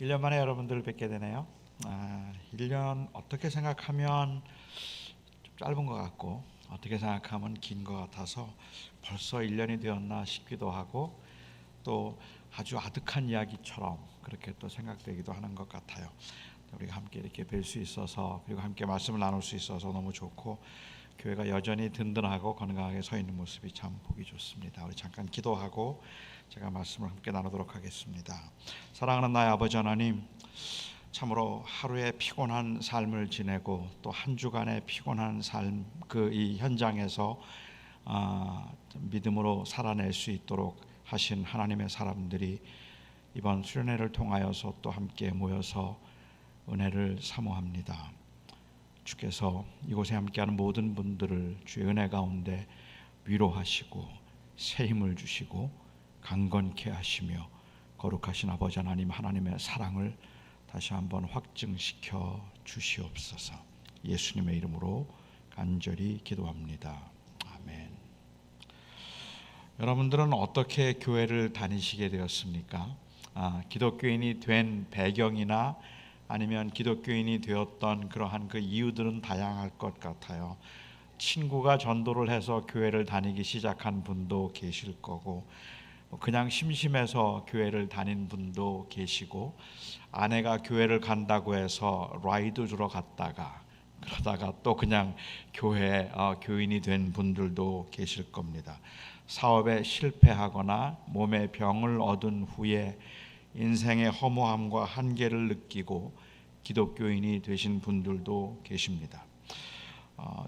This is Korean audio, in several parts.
1년 만에 여러분들을 뵙게 되네요. 1년 어떻게 생각하면 좀 짧은 것 같고 어떻게 생각하면 긴 것 같아서 벌써 1년이 되었나 싶기도 하고 또 아주 아득한 이야기처럼 그렇게 또 생각되기도 하는 것 같아요. 우리가 함께 이렇게 뵐 수 있어서 그리고 함께 말씀을 나눌 수 있어서 너무 좋고 교회가 여전히 든든하고 건강하게 서 있는 모습이 참 보기 좋습니다. 우리 잠깐 기도하고 제가 말씀을 함께 나누도록 하겠습니다. 사랑하는 나의 아버지 하나님, 참으로 하루의 피곤한 삶을 지내고 또 한 주간의 피곤한 삶 그 이 현장에서 믿음으로 살아낼 수 있도록 하신 하나님의 사람들이 이번 수련회를 통하여서 또 함께 모여서 은혜를 사모합니다. 주께서 이곳에 함께하는 모든 분들을 주의 은혜 가운데 위로하시고 새 힘을 주시고 강건케 하시며 거룩하신 아버지 하나님, 하나님의 사랑을 다시 한번 확증시켜 주시옵소서. 예수님의 이름으로 간절히 기도합니다. 아멘. 여러분들은 어떻게 교회를 다니시게 되었습니까? 기독교인이 된 배경이나 아니면 기독교인이 되었던 그러한 그 이유들은 다양할 것 같아요. 친구가 전도를 해서 교회를 다니기 시작한 분도 계실 거고, 그냥 심심해서 교회를 다닌 분도 계시고, 아내가 교회를 간다고 해서 라이드 주러 갔다가 그러다가 또 그냥 교회 교인이 된 분들도 계실 겁니다. 사업에 실패하거나 몸에 병을 얻은 후에 인생의 허무함과 한계를 느끼고 기독교인이 되신 분들도 계십니다.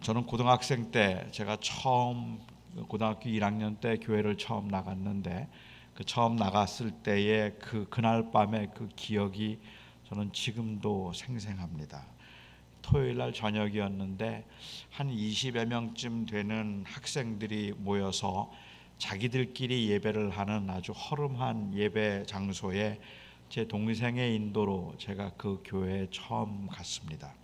저는 고등학생 때 제가 처음 고등학교 1학년 때 교회를 처음 나갔는데 그 처음 나갔을 때의 그날 밤의 그 기억이 저는 지금도 생생합니다. 토요일 날 저녁이었는데 한 20여 명쯤 되는 학생들이 모여서 자기들끼리 예배를 하는 아주 허름한 예배 장소에 제 동생의 인도로 제가 그 교회에 처음 갔습니다.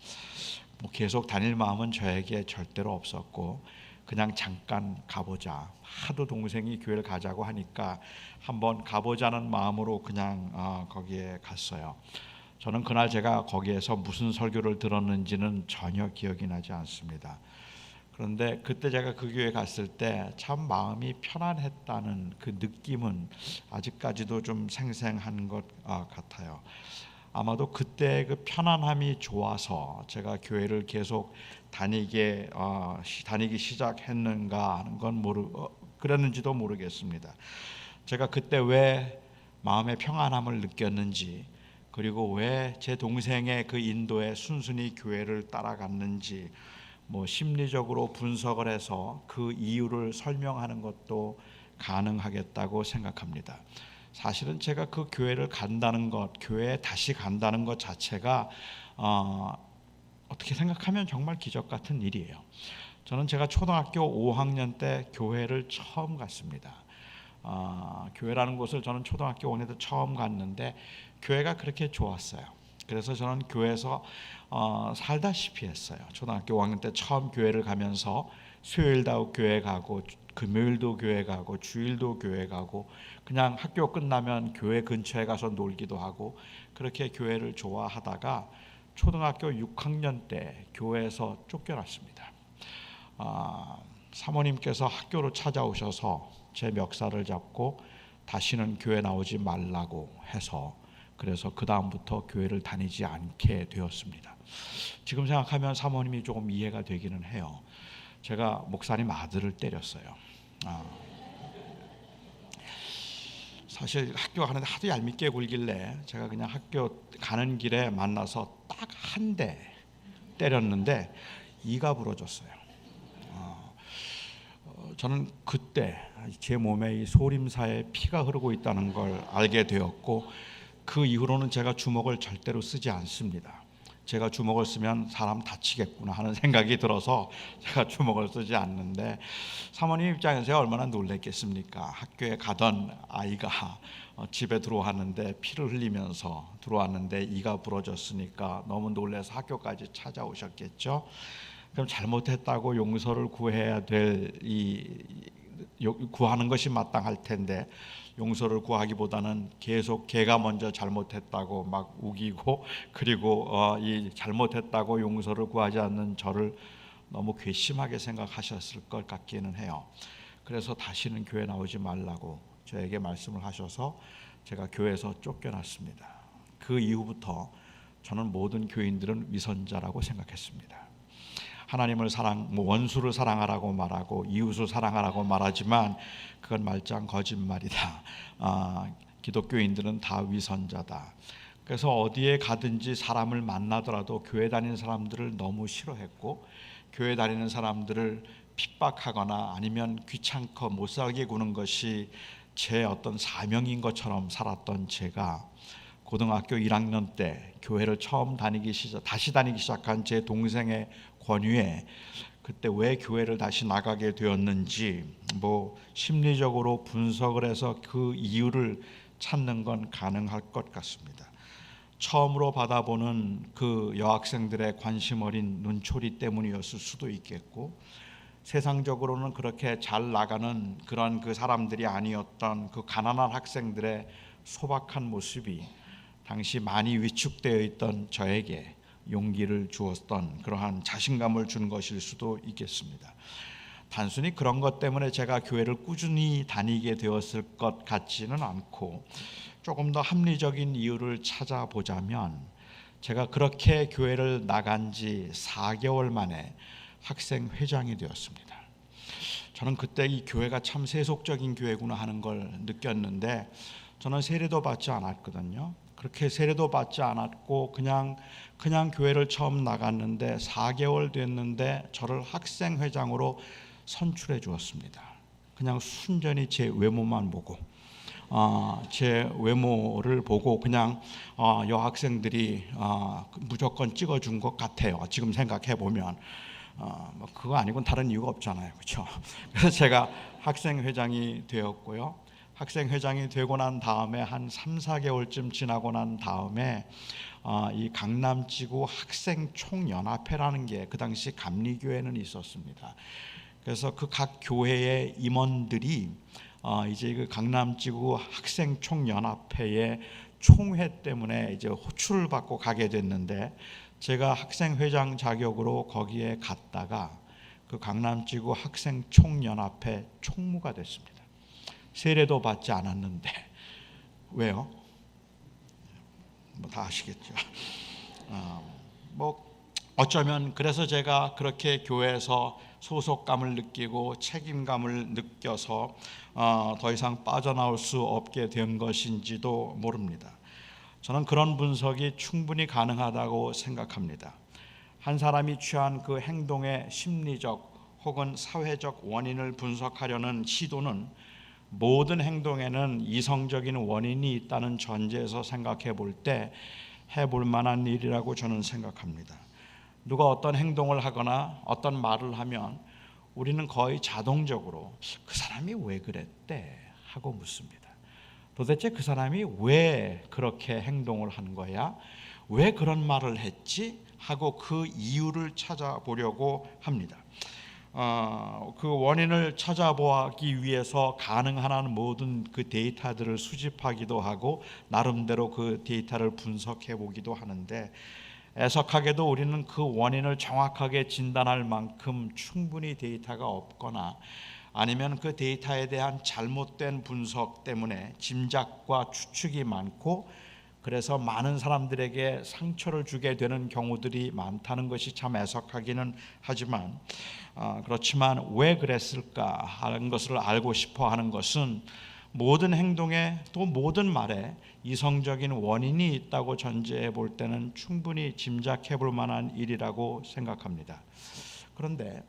계속 다닐 마음은 저에게 절대로 없었고 그냥 잠깐 가보자, 하도 동생이 교회를 가자고 하니까 한번 가보자는 마음으로 그냥 거기에 갔어요. 저는 그날 제가 거기에서 무슨 설교를 들었는지는 전혀 기억이 나지 않습니다. 그런데 그때 제가 그 교회 갔을 때 참 마음이 편안했다는 그 느낌은 아직까지도 좀 생생한 것 같아요. 아마도 그때 그 편안함이 좋아서 제가 교회를 계속 다니기 시작했는가 하는 건 그랬는지도 모르겠습니다. 제가 그때 왜 마음의 평안함을 느꼈는지, 그리고 왜 제 동생의 그 인도에 순순히 교회를 따라갔는지 심리적으로 분석을 해서 그 이유를 설명하는 것도 가능하겠다고 생각합니다. 사실은 제가 그 교회를 간다는 것, 교회에 다시 간다는 것 자체가 어떻게 생각하면 정말 기적 같은 일이에요. 저는 제가 초등학교 5학년 때 교회를 처음 갔습니다. 교회라는 곳을 저는 초등학교 5학년 때 처음 갔는데 교회가 그렇게 좋았어요. 그래서 저는 교회에서 살다시피 했어요. 초등학교 5학년 때 처음 교회를 가면서 수요일도 교회 가고 금요일도 교회 가고 주일도 교회 가고 그냥 학교 끝나면 교회 근처에 가서 놀기도 하고 그렇게 교회를 좋아하다가 초등학교 6학년 때 교회에서 쫓겨났습니다. 사모님께서 학교로 찾아오셔서 제 멱살을 잡고 다시는 교회 나오지 말라고 해서 그래서 그 다음부터 교회를 다니지 않게 되었습니다. 지금 생각하면 사모님이 조금 이해가 되기는 해요. 제가 목사님 아들을 때렸어요. 사실 학교 가는데 하도 얄밉게 굴길래 제가 그냥 학교 가는 길에 만나서 딱 한 대 때렸는데 이가 부러졌어요. 저는 그때 제 몸에 이 소림사에 피가 흐르고 있다는 걸 알게 되었고 그 이후로는 제가 주먹을 절대로 쓰지 않습니다. 제가 주먹을 쓰면 사람 다치겠구나 하는 생각이 들어서 제가 주먹을 쓰지 않는데 사모님 입장에서 얼마나 놀랬겠습니까? 학교에 가던 아이가 집에 들어왔는데 피를 흘리면서 들어왔는데 이가 부러졌으니까 너무 놀라서 학교까지 찾아오셨겠죠. 그럼 잘못했다고 용서를 구해야 구하는 것이 마땅할 텐데 용서를 구하기보다는 계속 걔가 먼저 잘못했다고 막 우기고, 그리고 이 잘못했다고 용서를 구하지 않는 저를 너무 괘씸하게 생각하셨을 것 같기는 해요. 그래서 다시는 교회 나오지 말라고 저에게 말씀을 하셔서 제가 교회에서 쫓겨났습니다. 그 이후부터 저는 모든 교인들은 위선자라고 생각했습니다. 하나님을 원수를 사랑하라고 말하고 이웃을 사랑하라고 말하지만 그건 말짱 거짓말이다. 기독교인들은 다 위선자다. 그래서 어디에 가든지 사람을 만나더라도 교회 다니는 사람들을 너무 싫어했고, 교회 다니는 사람들을 핍박하거나 아니면 귀찮고 못 살게 구는 것이 제 어떤 사명인 것처럼 살았던 제가 고등학교 1학년 때 교회를 다시 다니기 시작한 제 동생의 권유에 그때 왜 교회를 다시 나가게 되었는지 심리적으로 분석을 해서 그 이유를 찾는 건 가능할 것 같습니다. 처음으로 받아보는 그 여학생들의 관심 어린 눈초리 때문이었을 수도 있겠고, 세상적으로는 그렇게 잘 나가는 그런 그 사람들이 아니었던 그 가난한 학생들의 소박한 모습이 당시 많이 위축되어 있던 저에게 용기를 주었던 그러한 자신감을 준 것일 수도 있겠습니다. 단순히 그런 것 때문에 제가 교회를 꾸준히 다니게 되었을 것 같지는 않고, 조금 더 합리적인 이유를 찾아보자면 제가 그렇게 교회를 나간 지 4개월 만에 학생회장이 되었습니다. 저는 그때 이 교회가 참 세속적인 교회구나 하는 걸 느꼈는데, 저는 세례도 받지 않았거든요. 그렇게 세례도 받지 않았고 그냥 교회를 처음 나갔는데 4개월 됐는데 저를 학생회장으로 선출해 주었습니다. 그냥 순전히 제 외모만 보고, 제 외모를 보고 그냥 여학생들이 무조건 찍어준 것 같아요. 지금 생각해 보면 그거 아니고는 다른 이유가 없잖아요, 그렇죠? 그래서 제가 학생회장이 되었고요. 학생회장이 되고 난 다음에 한 3-4개월쯤 지나고 난 다음에 이 강남지구 학생총연합회라는 게 그 당시 감리교회는 있었습니다. 그래서 그 각 교회의 임원들이 이제 그 강남지구 학생총연합회의 총회 때문에 이제 호출을 받고 가게 됐는데, 제가 학생회장 자격으로 거기에 갔다가 그 강남지구 학생총연합회 총무가 됐습니다. 세례도 받지 않았는데. 왜요? 다 아시겠죠. 어쩌면 그래서 제가 그렇게 교회에서 소속감을 느끼고 책임감을 느껴서 더 이상 빠져나올 수 없게 된 것인지도 모릅니다. 저는 그런 분석이 충분히 가능하다고 생각합니다. 한 사람이 취한 그 행동의 심리적 혹은 사회적 원인을 분석하려는 시도는 모든 행동에는 이성적인 원인이 있다는 전제에서 생각해 볼 때 해볼 만한 일이라고 저는 생각합니다. 누가 어떤 행동을 하거나 어떤 말을 하면 우리는 거의 자동적으로 그 사람이 왜 그랬대 하고 묻습니다. 도대체 그 사람이 왜 그렇게 행동을 한 거야? 왜 그런 말을 했지? 하고 그 이유를 찾아보려고 합니다. 그 원인을 찾아보기 위해서 가능한 한 모든 그 데이터들을 수집하기도 하고 나름대로 그 데이터를 분석해 보기도 하는데, 애석하게도 우리는 그 원인을 정확하게 진단할 만큼 충분히 데이터가 없거나 아니면 그 데이터에 대한 잘못된 분석 때문에 짐작과 추측이 많고, 그래서 많은 사람들에게 상처를 주게 되는 경우들이 많다는 것이 참 애석하기는 하지만, 그렇지만 왜 그랬을까 하는 것을 알고 싶어 하는 것은 모든 행동에 또 모든 말에 이성적인 원인이 있다고 전제해 볼 때는 충분히 짐작해 볼 만한 일이라고 생각합니다. 그런데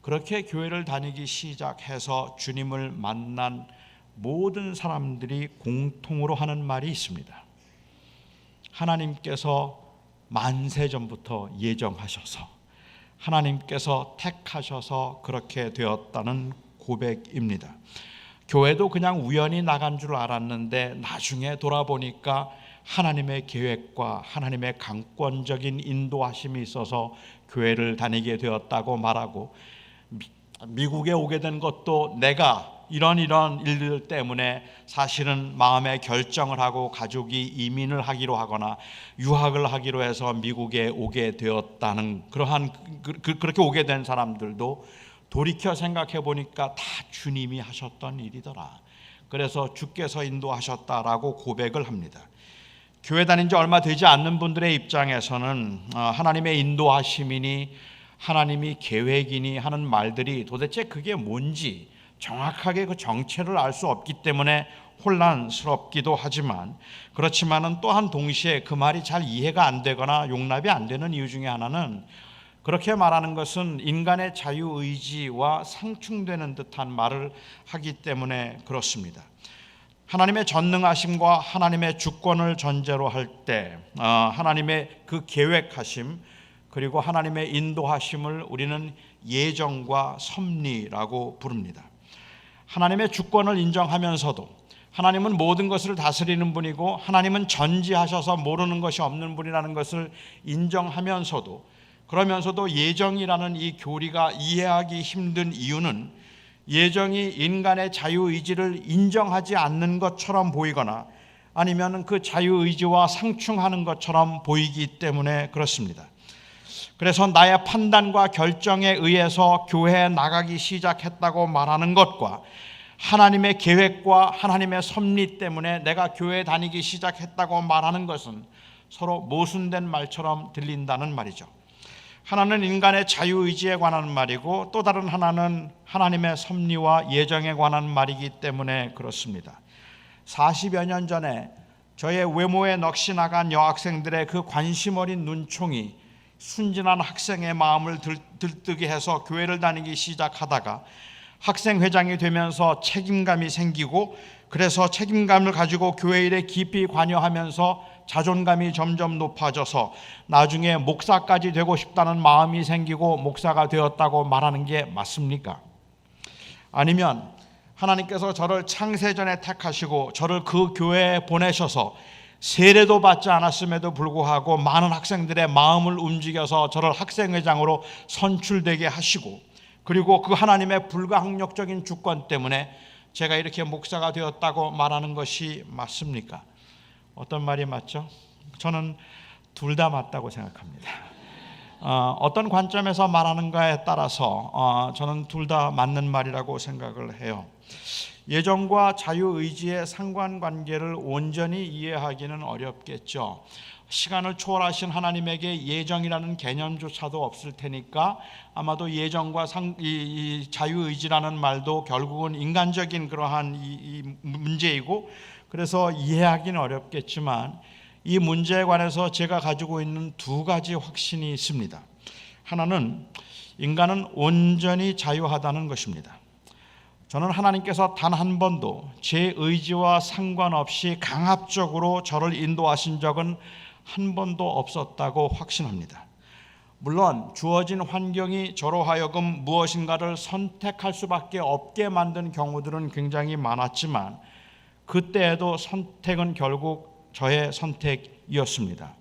그렇게 교회를 다니기 시작해서 주님을 만난 모든 사람들이 공통으로 하는 말이 있습니다. 하나님께서 만세 전부터 예정하셔서 하나님께서 택하셔서 그렇게 되었다는 고백입니다. 교회도 그냥 우연히 나간 줄 알았는데 나중에 돌아보니까 하나님의 계획과 하나님의 강권적인 인도하심이 있어서 교회를 다니게 되었다고 말하고, 미국에 오게 된 것도 내가 이런 일들 때문에 사실은 마음의 결정을 하고 가족이 이민을 하기로 하거나 유학을 하기로 해서 미국에 오게 되었다는 그러한 그렇게 오게 된 사람들도 돌이켜 생각해 보니까 다 주님이 하셨던 일이더라. 그래서 주께서 인도하셨다라고 고백을 합니다. 교회 다닌 지 얼마 되지 않는 분들의 입장에서는 하나님의 인도하심이니 하나님이 계획이니 하는 말들이 도대체 그게 뭔지 정확하게 그 정체를 알 수 없기 때문에 혼란스럽기도 하지만, 그렇지만은 또한 동시에 그 말이 잘 이해가 안 되거나 용납이 안 되는 이유 중에 하나는, 그렇게 말하는 것은 인간의 자유의지와 상충되는 듯한 말을 하기 때문에 그렇습니다. 하나님의 전능하심과 하나님의 주권을 전제로 할 때 하나님의 그 계획하심 그리고 하나님의 인도하심을 우리는 예정과 섭리라고 부릅니다. 하나님의 주권을 인정하면서도 하나님은 모든 것을 다스리는 분이고 하나님은 전지하셔서 모르는 것이 없는 분이라는 것을 인정하면서도, 그러면서도 예정이라는 이 교리가 이해하기 힘든 이유는 예정이 인간의 자유의지를 인정하지 않는 것처럼 보이거나 아니면 그 자유의지와 상충하는 것처럼 보이기 때문에 그렇습니다. 그래서 나의 판단과 결정에 의해서 교회에 나가기 시작했다고 말하는 것과 하나님의 계획과 하나님의 섭리 때문에 내가 교회에 다니기 시작했다고 말하는 것은 서로 모순된 말처럼 들린다는 말이죠. 하나는 인간의 자유의지에 관한 말이고 또 다른 하나는 하나님의 섭리와 예정에 관한 말이기 때문에 그렇습니다. 40여 년 전에 저의 외모에 넋이 나간 여학생들의 그 관심 어린 눈총이 순진한 학생의 마음을 들뜨게 해서 교회를 다니기 시작하다가 학생회장이 되면서 책임감이 생기고, 그래서 책임감을 가지고 교회 일에 깊이 관여하면서 자존감이 점점 높아져서 나중에 목사까지 되고 싶다는 마음이 생기고 목사가 되었다고 말하는 게 맞습니까? 아니면 하나님께서 저를 창세전에 택하시고 저를 그 교회에 보내셔서 세례도 받지 않았음에도 불구하고 많은 학생들의 마음을 움직여서 저를 학생회장으로 선출되게 하시고, 그리고 그 하나님의 불가항력적인 주권 때문에 제가 이렇게 목사가 되었다고 말하는 것이 맞습니까? 어떤 말이 맞죠? 저는 둘 다 맞다고 생각합니다. 어떤 관점에서 말하는가에 따라서 저는 둘 다 맞는 말이라고 생각을 해요. 예정과 자유의지의 상관관계를 온전히 이해하기는 어렵겠죠. 시간을 초월하신 하나님에게 예정이라는 개념조차도 없을 테니까 아마도 예정과 자유의지라는 말도 결국은 인간적인 그러한 이 문제이고, 그래서 이해하기는 어렵겠지만 이 문제에 관해서 제가 가지고 있는 두 가지 확신이 있습니다. 하나는 인간은 온전히 자유하다는 것입니다. 저는 하나님께서 단 한 번도 제 의지와 상관없이 강압적으로 저를 인도하신 적은 한 번도 없었다고 확신합니다. 물론 주어진 환경이 저로 하여금 무엇인가를 선택할 수밖에 없게 만든 경우들은 굉장히 많았지만 그때에도 선택은 결국 저의 선택이었습니다.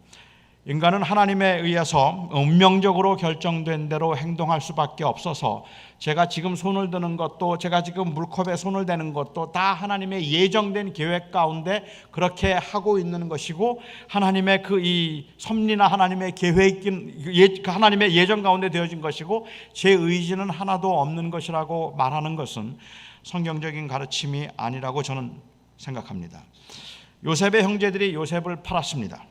인간은 하나님에 의해서 운명적으로 결정된 대로 행동할 수밖에 없어서 제가 지금 손을 드는 것도, 제가 지금 물컵에 손을 대는 것도 다 하나님의 예정된 계획 가운데 그렇게 하고 있는 것이고, 하나님의 그 이 섭리나 하나님의 계획, 하나님의 예정 가운데 되어진 것이고, 제 의지는 하나도 없는 것이라고 말하는 것은 성경적인 가르침이 아니라고 저는 생각합니다. 요셉의 형제들이 요셉을 팔았습니다.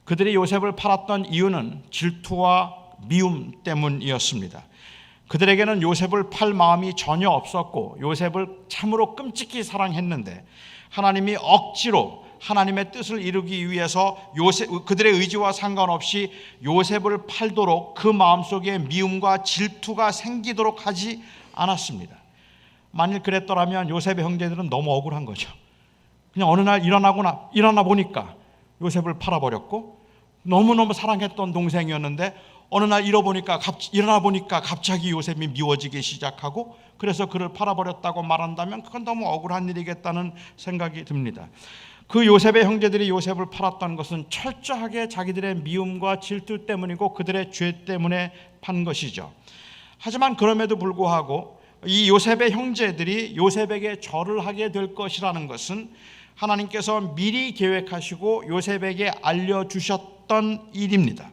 그들이 요셉을 팔았던 이유는 질투와 미움 때문이었습니다. 그들에게는 요셉을 팔 마음이 전혀 없었고 요셉을 참으로 끔찍히 사랑했는데 하나님이 억지로 하나님의 뜻을 이루기 위해서 그들의 의지와 상관없이 요셉을 팔도록 그 마음속에 미움과 질투가 생기도록 하지 않았습니다. 만일 그랬더라면 요셉의 형제들은 너무 억울한 거죠. 그냥 어느 날 일어나 보니까 요셉을 팔아버렸고, 너무너무 사랑했던 동생이었는데 어느 날 일어나 보니까 갑자기 요셉이 미워지기 시작하고, 그래서 그를 팔아버렸다고 말한다면 그건 너무 억울한 일이겠다는 생각이 듭니다. 그 요셉의 형제들이 요셉을 팔았던 것은 철저하게 자기들의 미움과 질투 때문이고 그들의 죄 때문에 판 것이죠. 하지만 그럼에도 불구하고 이 요셉의 형제들이 요셉에게 절을 하게 될 것이라는 것은 하나님께서 미리 계획하시고 요셉에게 알려주셨던 일입니다.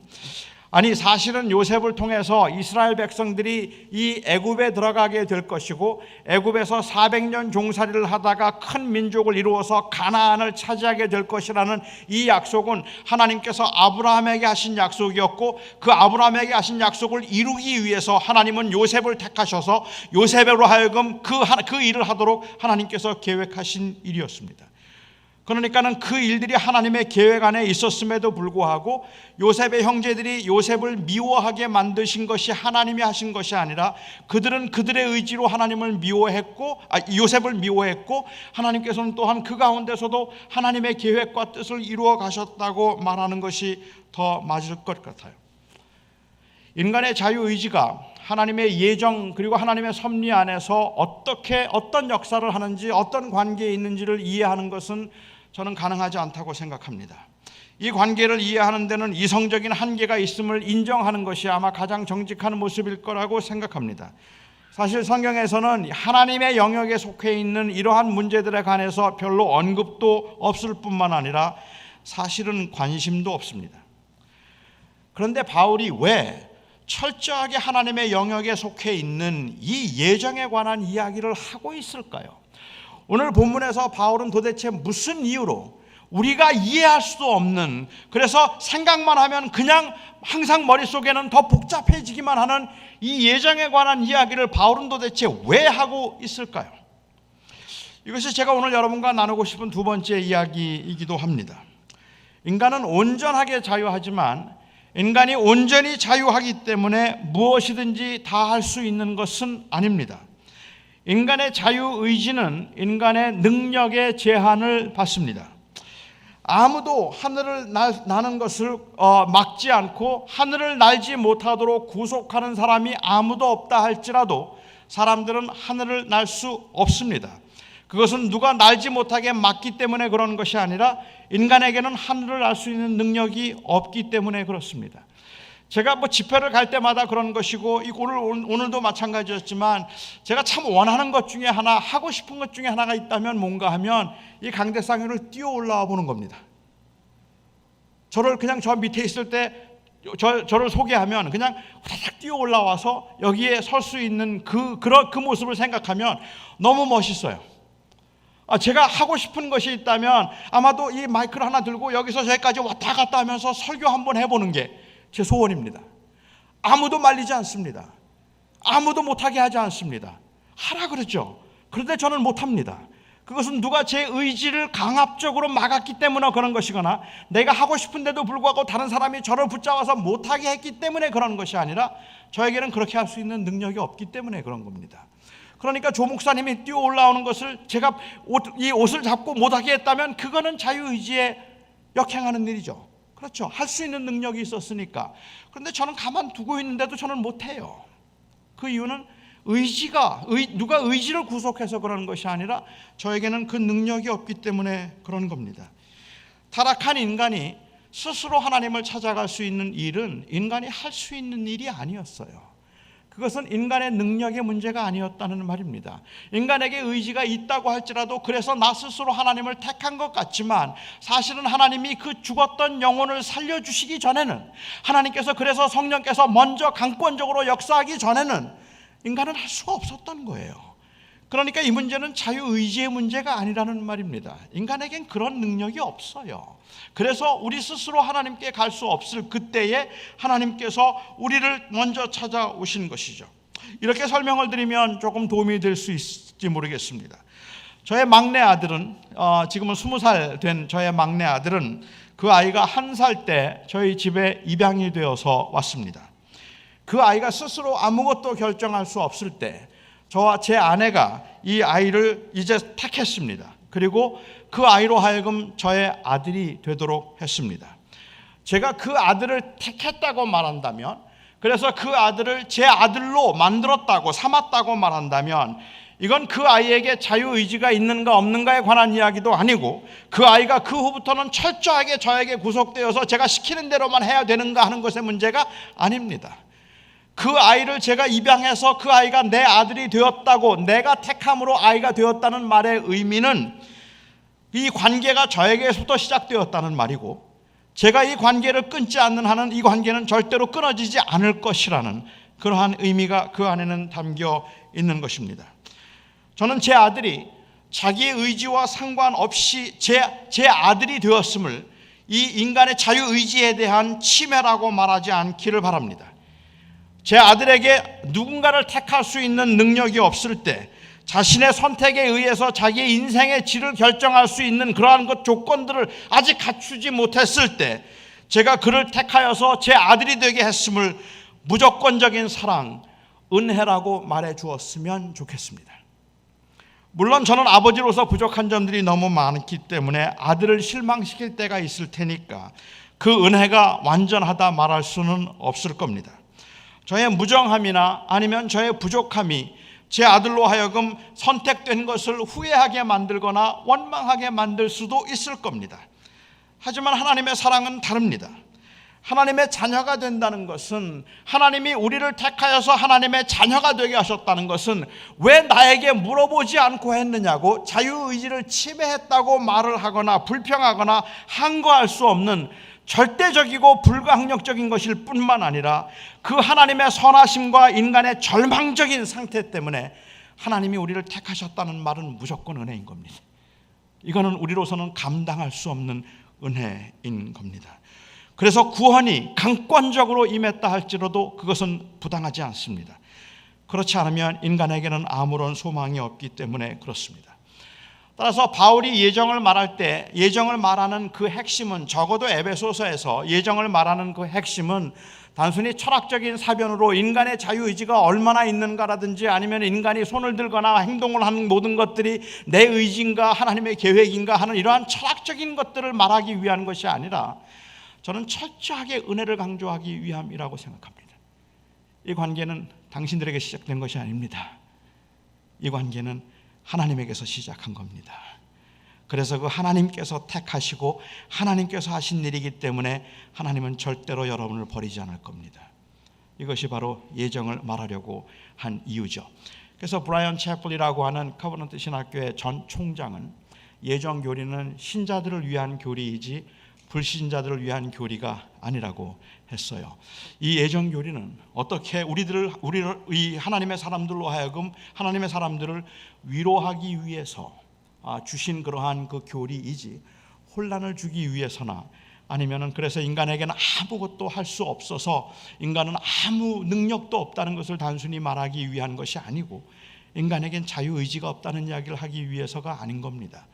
아니, 사실은 요셉을 통해서 이스라엘 백성들이 이 애굽에 들어가게 될 것이고, 애굽에서 400년 종살이를 하다가 큰 민족을 이루어서 가나안을 차지하게 될 것이라는 이 약속은 하나님께서 아브라함에게 하신 약속이었고, 그 아브라함에게 하신 약속을 이루기 위해서 하나님은 요셉을 택하셔서 요셉으로 하여금 그 일을 하도록 하나님께서 계획하신 일이었습니다. 그러니까는 그 일들이 하나님의 계획 안에 있었음에도 불구하고 요셉의 형제들이 요셉을 미워하게 만드신 것이 하나님이 하신 것이 아니라 그들은 그들의 의지로 하나님을 요셉을 미워했고, 하나님께서는 또한 그 가운데서도 하나님의 계획과 뜻을 이루어 가셨다고 말하는 것이 더 맞을 것 같아요. 인간의 자유의지가 하나님의 예정 그리고 하나님의 섭리 안에서 어떤 역사를 하는지, 어떤 관계에 있는지를 이해하는 것은 저는 가능하지 않다고 생각합니다. 이 관계를 이해하는 데는 이성적인 한계가 있음을 인정하는 것이 아마 가장 정직한 모습일 거라고 생각합니다. 사실 성경에서는 하나님의 영역에 속해 있는 이러한 문제들에 관해서 별로 언급도 없을 뿐만 아니라 사실은 관심도 없습니다. 그런데 바울이 왜 철저하게 하나님의 영역에 속해 있는 이 예정에 관한 이야기를 하고 있을까요? 오늘 본문에서 바울은 도대체 무슨 이유로 우리가 이해할 수도 없는, 그래서 생각만 하면 그냥 항상 머릿속에는 더 복잡해지기만 하는 이 예정에 관한 이야기를 바울은 도대체 왜 하고 있을까요? 이것이 제가 오늘 여러분과 나누고 싶은 두 번째 이야기이기도 합니다. 인간은 온전하게 자유하지만 인간이 온전히 자유하기 때문에 무엇이든지 다 할 수 있는 것은 아닙니다. 인간의 자유의지는 인간의 능력의 제한을 받습니다. 아무도 하늘을 나는 것을 막지 않고 하늘을 날지 못하도록 구속하는 사람이 아무도 없다 할지라도 사람들은 하늘을 날 수 없습니다. 그것은 누가 날지 못하게 막기 때문에 그런 것이 아니라 인간에게는 하늘을 날 수 있는 능력이 없기 때문에 그렇습니다. 제가 집회를 갈 때마다 그런 것이고 오늘도 마찬가지였지만, 제가 참 원하는 것 중에 하나, 하고 싶은 것 중에 하나가 있다면 뭔가 하면 이 강대상 위를 뛰어 올라와 보는 겁니다. 저를 그냥 저 밑에 있을 때 저를 소개하면 그냥 후다닥 뛰어 올라와서 여기에 설 수 있는 그 모습을 생각하면 너무 멋있어요. 제가 하고 싶은 것이 있다면 아마도 이 마이크를 하나 들고 여기서 저기까지 왔다 갔다 하면서 설교 한번 해보는 게 제 소원입니다. 아무도 말리지 않습니다. 아무도 못하게 하지 않습니다. 하라 그러죠. 그런데 저는 못합니다. 그것은 누가 제 의지를 강압적으로 막았기 때문에 그런 것이거나, 내가 하고 싶은데도 불구하고 다른 사람이 저를 붙잡아서 못하게 했기 때문에 그런 것이 아니라 저에게는 그렇게 할 수 있는 능력이 없기 때문에 그런 겁니다. 그러니까 조 목사님이 뛰어 올라오는 것을 제가 이 옷을 잡고 못하게 했다면 그거는 자유의지에 역행하는 일이죠. 그렇죠. 할 수 있는 능력이 있었으니까. 그런데 저는 가만두고 있는데도 저는 못해요. 그 이유는 누가 의지를 구속해서 그러는 것이 아니라 저에게는 그 능력이 없기 때문에 그런 겁니다. 타락한 인간이 스스로 하나님을 찾아갈 수 있는 일은 인간이 할 수 있는 일이 아니었어요. 그것은 인간의 능력의 문제가 아니었다는 말입니다. 인간에게 의지가 있다고 할지라도 그래서 나 스스로 하나님을 택한 것 같지만, 사실은 하나님이 그 죽었던 영혼을 살려주시기 전에는, 하나님께서 그래서 성령께서 먼저 강권적으로 역사하기 전에는 인간은 할 수가 없었던 거예요. 그러니까 이 문제는 자유의지의 문제가 아니라는 말입니다. 인간에겐 그런 능력이 없어요. 그래서 우리 스스로 하나님께 갈 수 없을 그때에 하나님께서 우리를 먼저 찾아오신 것이죠. 이렇게 설명을 드리면 조금 도움이 될 수 있을지 모르겠습니다. 저의 막내 아들은 지금은 20살 된 저의 막내 아들은 그 아이가 1살 때 저희 집에 입양이 되어서 왔습니다. 그 아이가 스스로 아무것도 결정할 수 없을 때 저와 제 아내가 이 아이를 이제 택했습니다. 그리고 그 아이로 하여금 저의 아들이 되도록 했습니다. 제가 그 아들을 택했다고 말한다면, 그래서 그 아들을 제 아들로 만들었다고 삼았다고 말한다면, 이건 그 아이에게 자유의지가 있는가 없는가에 관한 이야기도 아니고, 그 아이가 그 후부터는 철저하게 저에게 구속되어서 제가 시키는 대로만 해야 되는가 하는 것의 문제가 아닙니다. 그 아이를 제가 입양해서 그 아이가 내 아들이 되었다고, 내가 택함으로 아이가 되었다는 말의 의미는 이 관계가 저에게서부터 시작되었다는 말이고, 제가 이 관계를 끊지 않는 한은 이 관계는 절대로 끊어지지 않을 것이라는 그러한 의미가 그 안에는 담겨 있는 것입니다. 저는 제 아들이 자기의 의지와 상관없이 제 아들이 되었음을 이 인간의 자유의지에 대한 침해라고 말하지 않기를 바랍니다. 제 아들에게 누군가를 택할 수 있는 능력이 없을 때, 자신의 선택에 의해서 자기의 인생의 질을 결정할 수 있는 그러한 것 조건들을 아직 갖추지 못했을 때 제가 그를 택하여서 제 아들이 되게 했음을 무조건적인 사랑, 은혜라고 말해 주었으면 좋겠습니다. 물론 저는 아버지로서 부족한 점들이 너무 많기 때문에 아들을 실망시킬 때가 있을 테니까 그 은혜가 완전하다 말할 수는 없을 겁니다. 저의 무정함이나 아니면 저의 부족함이 제 아들로 하여금 선택된 것을 후회하게 만들거나 원망하게 만들 수도 있을 겁니다. 하지만 하나님의 사랑은 다릅니다. 하나님의 자녀가 된다는 것은, 하나님이 우리를 택하여서 하나님의 자녀가 되게 하셨다는 것은 왜 나에게 물어보지 않고 했느냐고 자유의지를 침해했다고 말을 하거나 불평하거나 항거할 수 없는 절대적이고 불가항력적인 것일 뿐만 아니라 그 하나님의 선하심과 인간의 절망적인 상태 때문에 하나님이 우리를 택하셨다는 말은 무조건 은혜인 겁니다. 이거는 우리로서는 감당할 수 없는 은혜인 겁니다. 그래서 구원이 강권적으로 임했다 할지라도 그것은 부당하지 않습니다. 그렇지 않으면 인간에게는 아무런 소망이 없기 때문에 그렇습니다. 따라서 바울이 예정을 말할 때 예정을 말하는 그 핵심은, 적어도 에베소서에서 예정을 말하는 그 핵심은 단순히 철학적인 사변으로 인간의 자유의지가 얼마나 있는가라든지, 아니면 인간이 손을 들거나 행동을 하는 모든 것들이 내 의지인가 하나님의 계획인가 하는 이러한 철학적인 것들을 말하기 위한 것이 아니라 저는 철저하게 은혜를 강조하기 위함이라고 생각합니다. 이 관계는 당신들에게 시작된 것이 아닙니다. 이 관계는 하나님에게서 시작한 겁니다. 그래서 그 하나님께서 택하시고 하나님께서 하신 일이기 때문에 하나님은 절대로 여러분을 버리지 않을 겁니다. 이것이 바로 예정을 말하려고 한 이유죠. 그래서 브라이언 채플이라고 하는 커버넌트 신학교의 전 총장은 예정 교리는 신자들을 위한 교리이지 불신자들을 위한 교리가 아니라고 했어요. 이 예정 교리는 어떻게 우리를 이 하나님의 사람들로 하여금 하나님의 사람들을 위로하기 위해서 주신 그러한 그 교리이지, 혼란을 주기 위해서나 아니면은 그래서 인간에게는 아무것도 할 수 없어서 인간은 아무 능력도 없다는 것을 단순히 말하기 위한 것이 아니고, 인간에겐 자유의지가 없다는 이야기를 하기 위해서가 아닌 겁니다.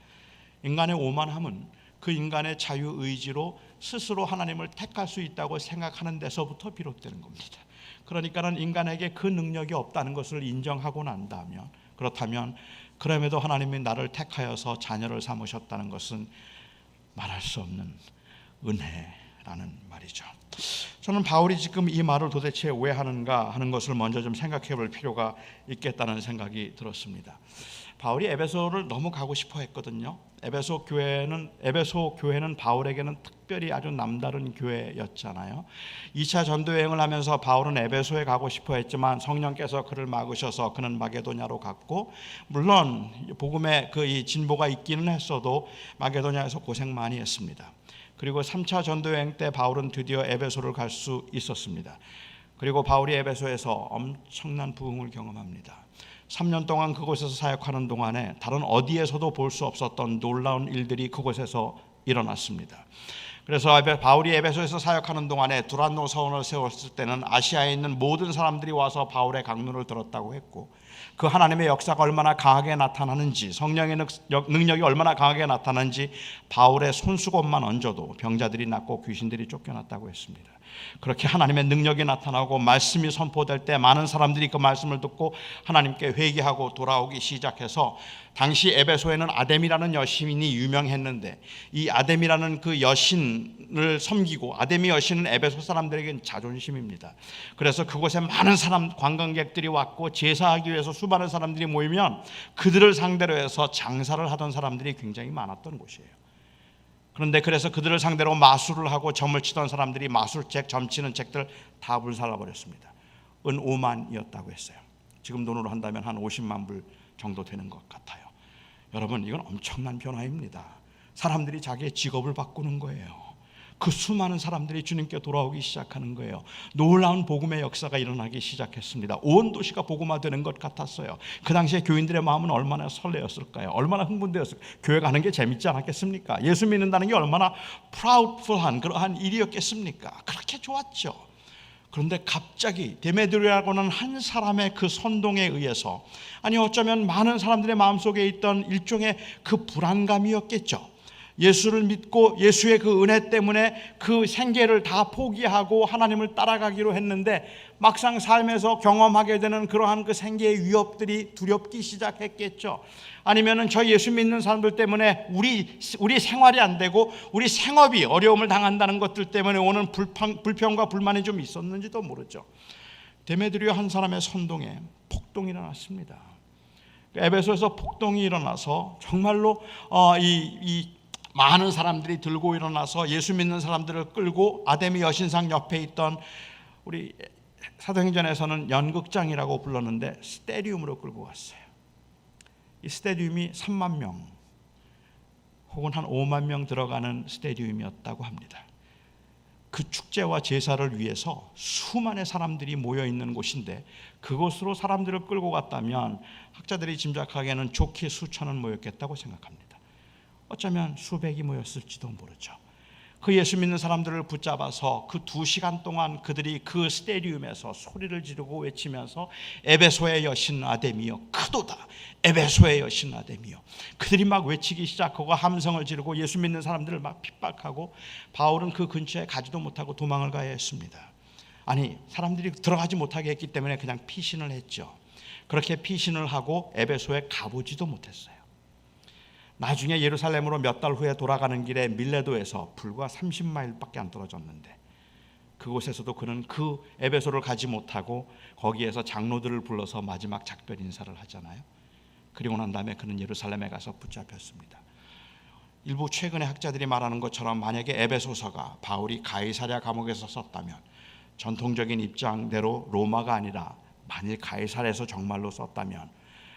인간의 오만함은 그 인간의 자유의지로 스스로 하나님을 택할 수 있다고 생각하는 데서부터 비롯되는 겁니다. 그러니까는 인간에게 그 능력이 없다는 것을 인정하고 난다면, 그렇다면 그럼에도 하나님이 나를 택하여서 자녀를 삼으셨다는 것은 말할 수 없는 은혜라는 말이죠. 저는 바울이 지금 이 말을 도대체 왜 하는가 하는 것을 먼저 좀 생각해 볼 필요가 있겠다는 생각이 들었습니다. 바울이 에베소를 너무 가고 싶어 했거든요. 에베소 교회는 바울에게는 특별히 아주 남다른 교회였잖아요. 2차 전도 여행을 하면서 바울은 에베소에 가고 싶어 했지만 성령께서 그를 막으셔서 그는 마게도냐로 갔고, 물론 복음의 이 진보가 있기는 했어도 마게도냐에서 고생 많이 했습니다. 그리고 3차 전도 여행 때 바울은 드디어 에베소를 갈 수 있었습니다. 그리고 바울이 에베소에서 엄청난 부흥을 경험합니다. 3년 동안 그곳에서 사역하는 동안에 다른 어디에서도 볼 수 없었던 놀라운 일들이 그곳에서 일어났습니다. 그래서 바울이 에베소에서 사역하는 동안에 두란노 서원을 세웠을 때는 아시아에 있는 모든 사람들이 와서 바울의 강론을 들었다고 했고, 그 하나님의 역사가 얼마나 강하게 나타나는지, 성령의 능력이 얼마나 강하게 나타나는지 바울의 손수건만 얹어도 병자들이 낫고 귀신들이 쫓겨났다고 했습니다. 그렇게 하나님의 능력이 나타나고 말씀이 선포될 때 많은 사람들이 그 말씀을 듣고 하나님께 회개하고 돌아오기 시작해서, 당시 에베소에는 아데미라는 여신이 유명했는데 이 아데미라는 그 여신을 섬기고, 아데미 여신은 에베소 사람들에게는 자존심입니다. 그래서 그곳에 많은 관광객들이 왔고 제사하기 위해서 수많은 사람들이 모이면 그들을 상대로 해서 장사를 하던 사람들이 굉장히 많았던 곳이에요. 그런데 그래서 그들을 상대로 마술을 하고 점을 치던 사람들이 마술책, 점치는 책들 다 불살라버렸습니다. 은 5만이었다고 했어요. 지금 돈으로 한다면 한 50만 불 정도 되는 것 같아요. 여러분, 이건 엄청난 변화입니다. 사람들이 자기의 직업을 바꾸는 거예요. 그 수많은 사람들이 주님께 돌아오기 시작하는 거예요. 놀라운 복음의 역사가 일어나기 시작했습니다. 온 도시가 복음화되는 것 같았어요. 그 당시에 교인들의 마음은 얼마나 설레었을까요? 얼마나 흥분되었을까요? 교회 가는 게 재밌지 않았겠습니까? 예수 믿는다는 게 얼마나 프라우드풀한 그러한 일이었겠습니까? 그렇게 좋았죠. 그런데 갑자기 데메드리오라고는 한 사람의 그 선동에 의해서, 아니 어쩌면 많은 사람들의 마음속에 있던 일종의 그 불안감이었겠죠. 예수를 믿고 예수의 그 은혜 때문에 그 생계를 다 포기하고 하나님을 따라가기로 했는데 막상 삶에서 경험하게 되는 그러한 그 생계의 위협들이 두렵기 시작했겠죠. 아니면은 저 예수 믿는 사람들 때문에 우리 생활이 안 되고 우리 생업이 어려움을 당한다는 것들 때문에 오는 불평과 불만이 좀 있었는지도 모르죠. 데메드리오 한 사람의 선동에 폭동이 일어났습니다. 에베소에서 폭동이 일어나서 정말로 이 많은 사람들이 들고 일어나서 예수 믿는 사람들을 끌고 아데미 여신상 옆에 있던, 우리 사도행전에서는 연극장이라고 불렀는데 스테디움으로 끌고 갔어요. 이 스테디움이 3만 명 혹은 한 5만 명 들어가는 스테디움이었다고 합니다. 그 축제와 제사를 위해서 수많은 사람들이 모여있는 곳인데 그곳으로 사람들을 끌고 갔다면 학자들이 짐작하기에는 좋게 수천은 모였겠다고 생각합니다. 어쩌면 수백이 모였을지도 모르죠. 그 예수 믿는 사람들을 붙잡아서 그 2시간 동안 그들이 그 스테디움에서 소리를 지르고 외치면서 에베소의 여신 아데미여 크도다, 에베소의 여신 아데미여, 그들이 막 외치기 시작하고 함성을 지르고 예수 믿는 사람들을 막 핍박하고 바울은 그 근처에 가지도 못하고 도망을 가야 했습니다. 아니, 사람들이 들어가지 못하게 했기 때문에 그냥 피신을 했죠. 그렇게 피신을 하고 에베소에 가보지도 못했어요. 나중에 예루살렘으로 몇 달 후에 돌아가는 길에 밀레도에서 불과 30마일밖에 안 떨어졌는데 그곳에서도 그는 그 에베소를 가지 못하고 거기에서 장로들을 불러서 마지막 작별 인사를 하잖아요. 그리고 난 다음에 그는 예루살렘에 가서 붙잡혔습니다. 일부 최근의 학자들이 말하는 것처럼 만약에 에베소서가 바울이 가이사랴 감옥에서 썼다면, 전통적인 입장대로 로마가 아니라 만일 가이사랴에서 정말로 썼다면,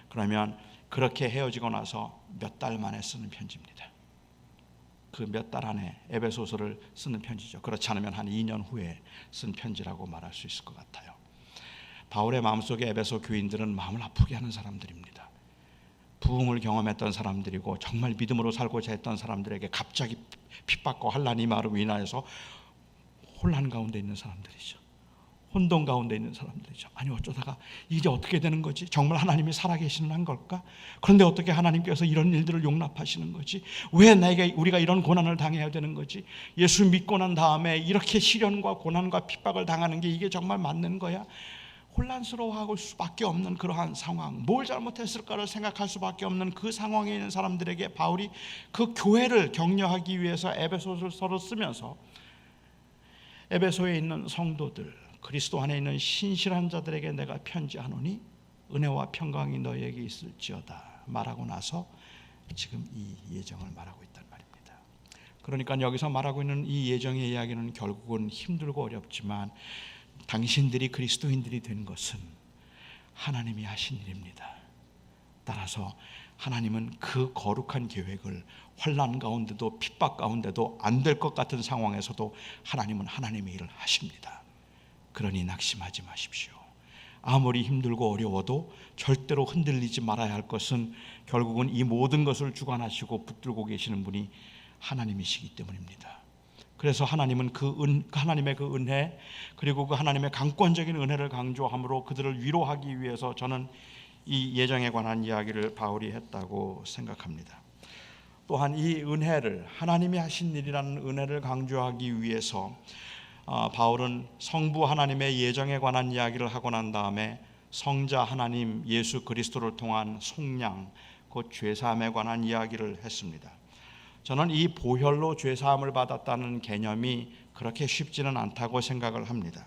그러면 그렇게 헤어지고 나서 몇 달 만에 쓰는 편지입니다. 그 몇 달 안에 에베소서를 쓰는 편지죠. 그렇지 않으면 한 2년 후에 쓴 편지라고 말할 수 있을 것 같아요. 바울의 마음속에 에베소 교인들은 마음을 아프게 하는 사람들입니다. 부흥을 경험했던 사람들이고 정말 믿음으로 살고자 했던 사람들에게 갑자기 핍박과 환난이 임하로 인하여서 혼란 가운데 있는 사람들이죠. 혼돈 가운데 있는 사람들이죠. 아니 어쩌다가 이제 어떻게 되는 거지? 정말 하나님이 살아계시는 한 걸까? 그런데 어떻게 하나님께서 이런 일들을 용납하시는 거지? 왜 우리가 이런 고난을 당해야 되는 거지? 예수 믿고 난 다음에 이렇게 시련과 고난과 핍박을 당하는 게 이게 정말 맞는 거야? 혼란스러워할 수밖에 없는 그러한 상황, 뭘 잘못했을까를 생각할 수밖에 없는 그 상황에 있는 사람들에게 바울이 그 교회를 격려하기 위해서 에베소서를 쓰면서 에베소에 있는 성도들, 그리스도 안에 있는 신실한 자들에게 내가 편지하노니 은혜와 평강이 너희에게 있을지어다 말하고 나서 지금 이 예정을 말하고 있단 말입니다. 그러니까 여기서 말하고 있는 이 예정의 이야기는 결국은 힘들고 어렵지만 당신들이 그리스도인들이 된 것은 하나님이 하신 일입니다. 따라서 하나님은 그 거룩한 계획을 환난 가운데도 핍박 가운데도 안 될 것 같은 상황에서도 하나님은 하나님의 일을 하십니다. 그러니 낙심하지 마십시오. 아무리 힘들고 어려워도 절대로 흔들리지 말아야 할 것은 결국은 이 모든 것을 주관하시고 붙들고 계시는 분이 하나님이시기 때문입니다. 그래서 하나님은 하나님의 그 은혜, 그리고 그 하나님의 강권적인 은혜를 강조함으로 그들을 위로하기 위해서 저는 이 예정에 관한 이야기를 바울이 했다고 생각합니다. 또한 이 은혜를, 하나님이 하신 일이라는 은혜를 강조하기 위해서 바울은 성부 하나님의 예정에 관한 이야기를 하고 난 다음에 성자 하나님 예수 그리스도를 통한 속량, 곧 죄사함에 관한 이야기를 했습니다. 저는 이 보혈로 죄사함을 받았다는 개념이 그렇게 쉽지는 않다고 생각을 합니다.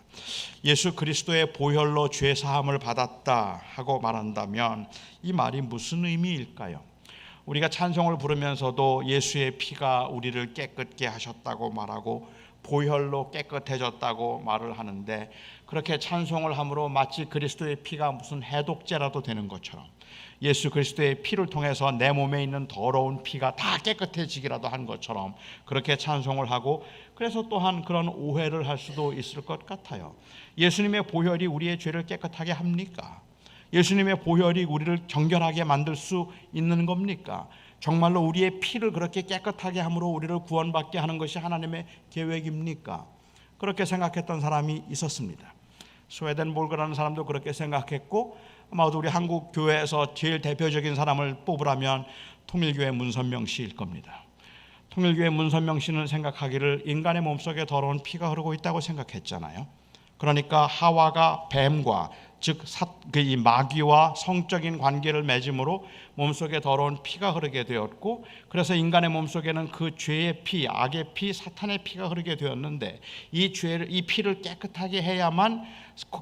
예수 그리스도의 보혈로 죄사함을 받았다 하고 말한다면 이 말이 무슨 의미일까요? 우리가 찬송을 부르면서도 예수의 피가 우리를 깨끗게 하셨다고 말하고 보혈로 깨끗해졌다고 말을 하는데, 그렇게 찬송을 함으로 마치 그리스도의 피가 무슨 해독제라도 되는 것처럼 예수 그리스도의 피를 통해서 내 몸에 있는 더러운 피가 다 깨끗해지기라도 한 것처럼 그렇게 찬송을 하고, 그래서 또한 그런 오해를 할 수도 있을 것 같아요. 예수님의 보혈이 우리의 죄를 깨끗하게 합니까? 예수님의 보혈이 우리를 정결하게 만들 수 있는 겁니까? 정말로 우리의 피를 그렇게 깨끗하게 함으로 우리를 구원받게 하는 것이 하나님의 계획입니까? 그렇게 생각했던 사람이 있었습니다. 스웨덴볼그라는 사람도 그렇게 생각했고, 아마도 우리 한국 교회에서 제일 대표적인 사람을 뽑으라면 통일교회 문선명 씨일 겁니다. 통일교회 문선명 씨는 생각하기를 인간의 몸속에 더러운 피가 흐르고 있다고 생각했잖아요. 그러니까 하와가 뱀과, 즉 이 마귀와 성적인 관계를 맺음으로 몸속에 더러운 피가 흐르게 되었고, 그래서 인간의 몸속에는 그 죄의 피, 악의 피, 사탄의 피가 흐르게 되었는데, 이 피를 깨끗하게 해야만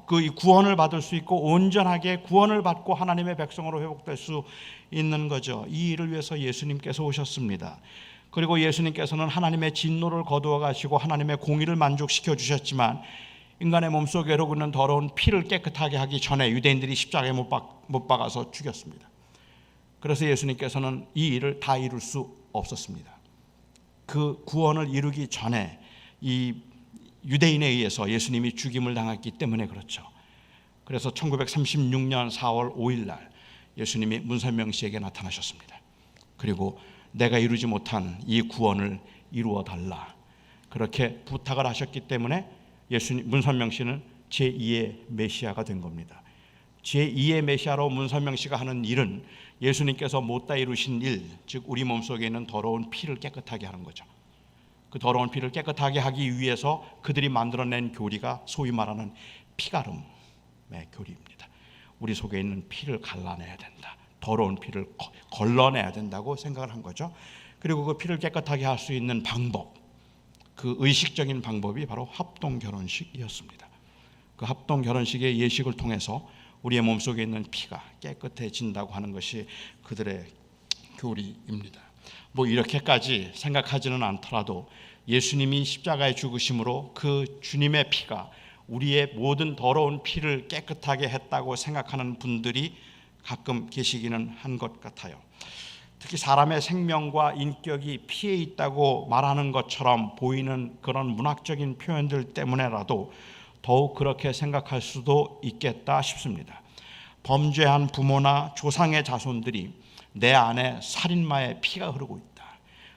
그 구원을 받을 수 있고 온전하게 구원을 받고 하나님의 백성으로 회복될 수 있는 거죠. 이 일을 위해서 예수님께서 오셨습니다. 그리고 예수님께서는 하나님의 진노를 거두어 가시고 하나님의 공의를 만족시켜 주셨지만, 인간의 몸속에 흐르고 있는 더러운 피를 깨끗하게 하기 전에 유대인들이 십자가에 못 박아서 죽였습니다. 그래서 예수님께서는 이 일을 다 이룰 수 없었습니다. 그 구원을 이루기 전에 이 유대인에 의해서 예수님이 죽임을 당했기 때문에 그렇죠. 그래서 1936년 4월 5일 날 예수님이 문선명 씨에게 나타나셨습니다. 그리고 내가 이루지 못한 이 구원을 이루어 달라, 그렇게 부탁을 하셨기 때문에 문선명 씨는 제2의 메시아가 된 겁니다. 제2의 메시아로 문선명 씨가 하는 일은 예수님께서 못다 이루신 일, 즉 우리 몸속에 있는 더러운 피를 깨끗하게 하는 거죠. 그 더러운 피를 깨끗하게 하기 위해서 그들이 만들어낸 교리가 소위 말하는 피가름의 교리입니다. 우리 속에 있는 피를 갈라내야 된다, 더러운 피를 걸러내야 된다고 생각을 한 거죠. 그리고 그 피를 깨끗하게 할 수 있는 방법, 그 의식적인 방법이 바로 합동결혼식이었습니다. 그 합동결혼식의 예식을 통해서 우리의 몸속에 있는 피가 깨끗해진다고 하는 것이 그들의 교리입니다. 뭐 이렇게까지 생각하지는 않더라도 예수님이 십자가에 죽으심으로 그 주님의 피가 우리의 모든 더러운 피를 깨끗하게 했다고 생각하는 분들이 가끔 계시기는 한 것 같아요. 특히 사람의 생명과 인격이 피에 있다고 말하는 것처럼 보이는 그런 문학적인 표현들 때문에라도 더욱 그렇게 생각할 수도 있겠다 싶습니다. 범죄한 부모나 조상의 자손들이 내 안에 살인마의 피가 흐르고 있다,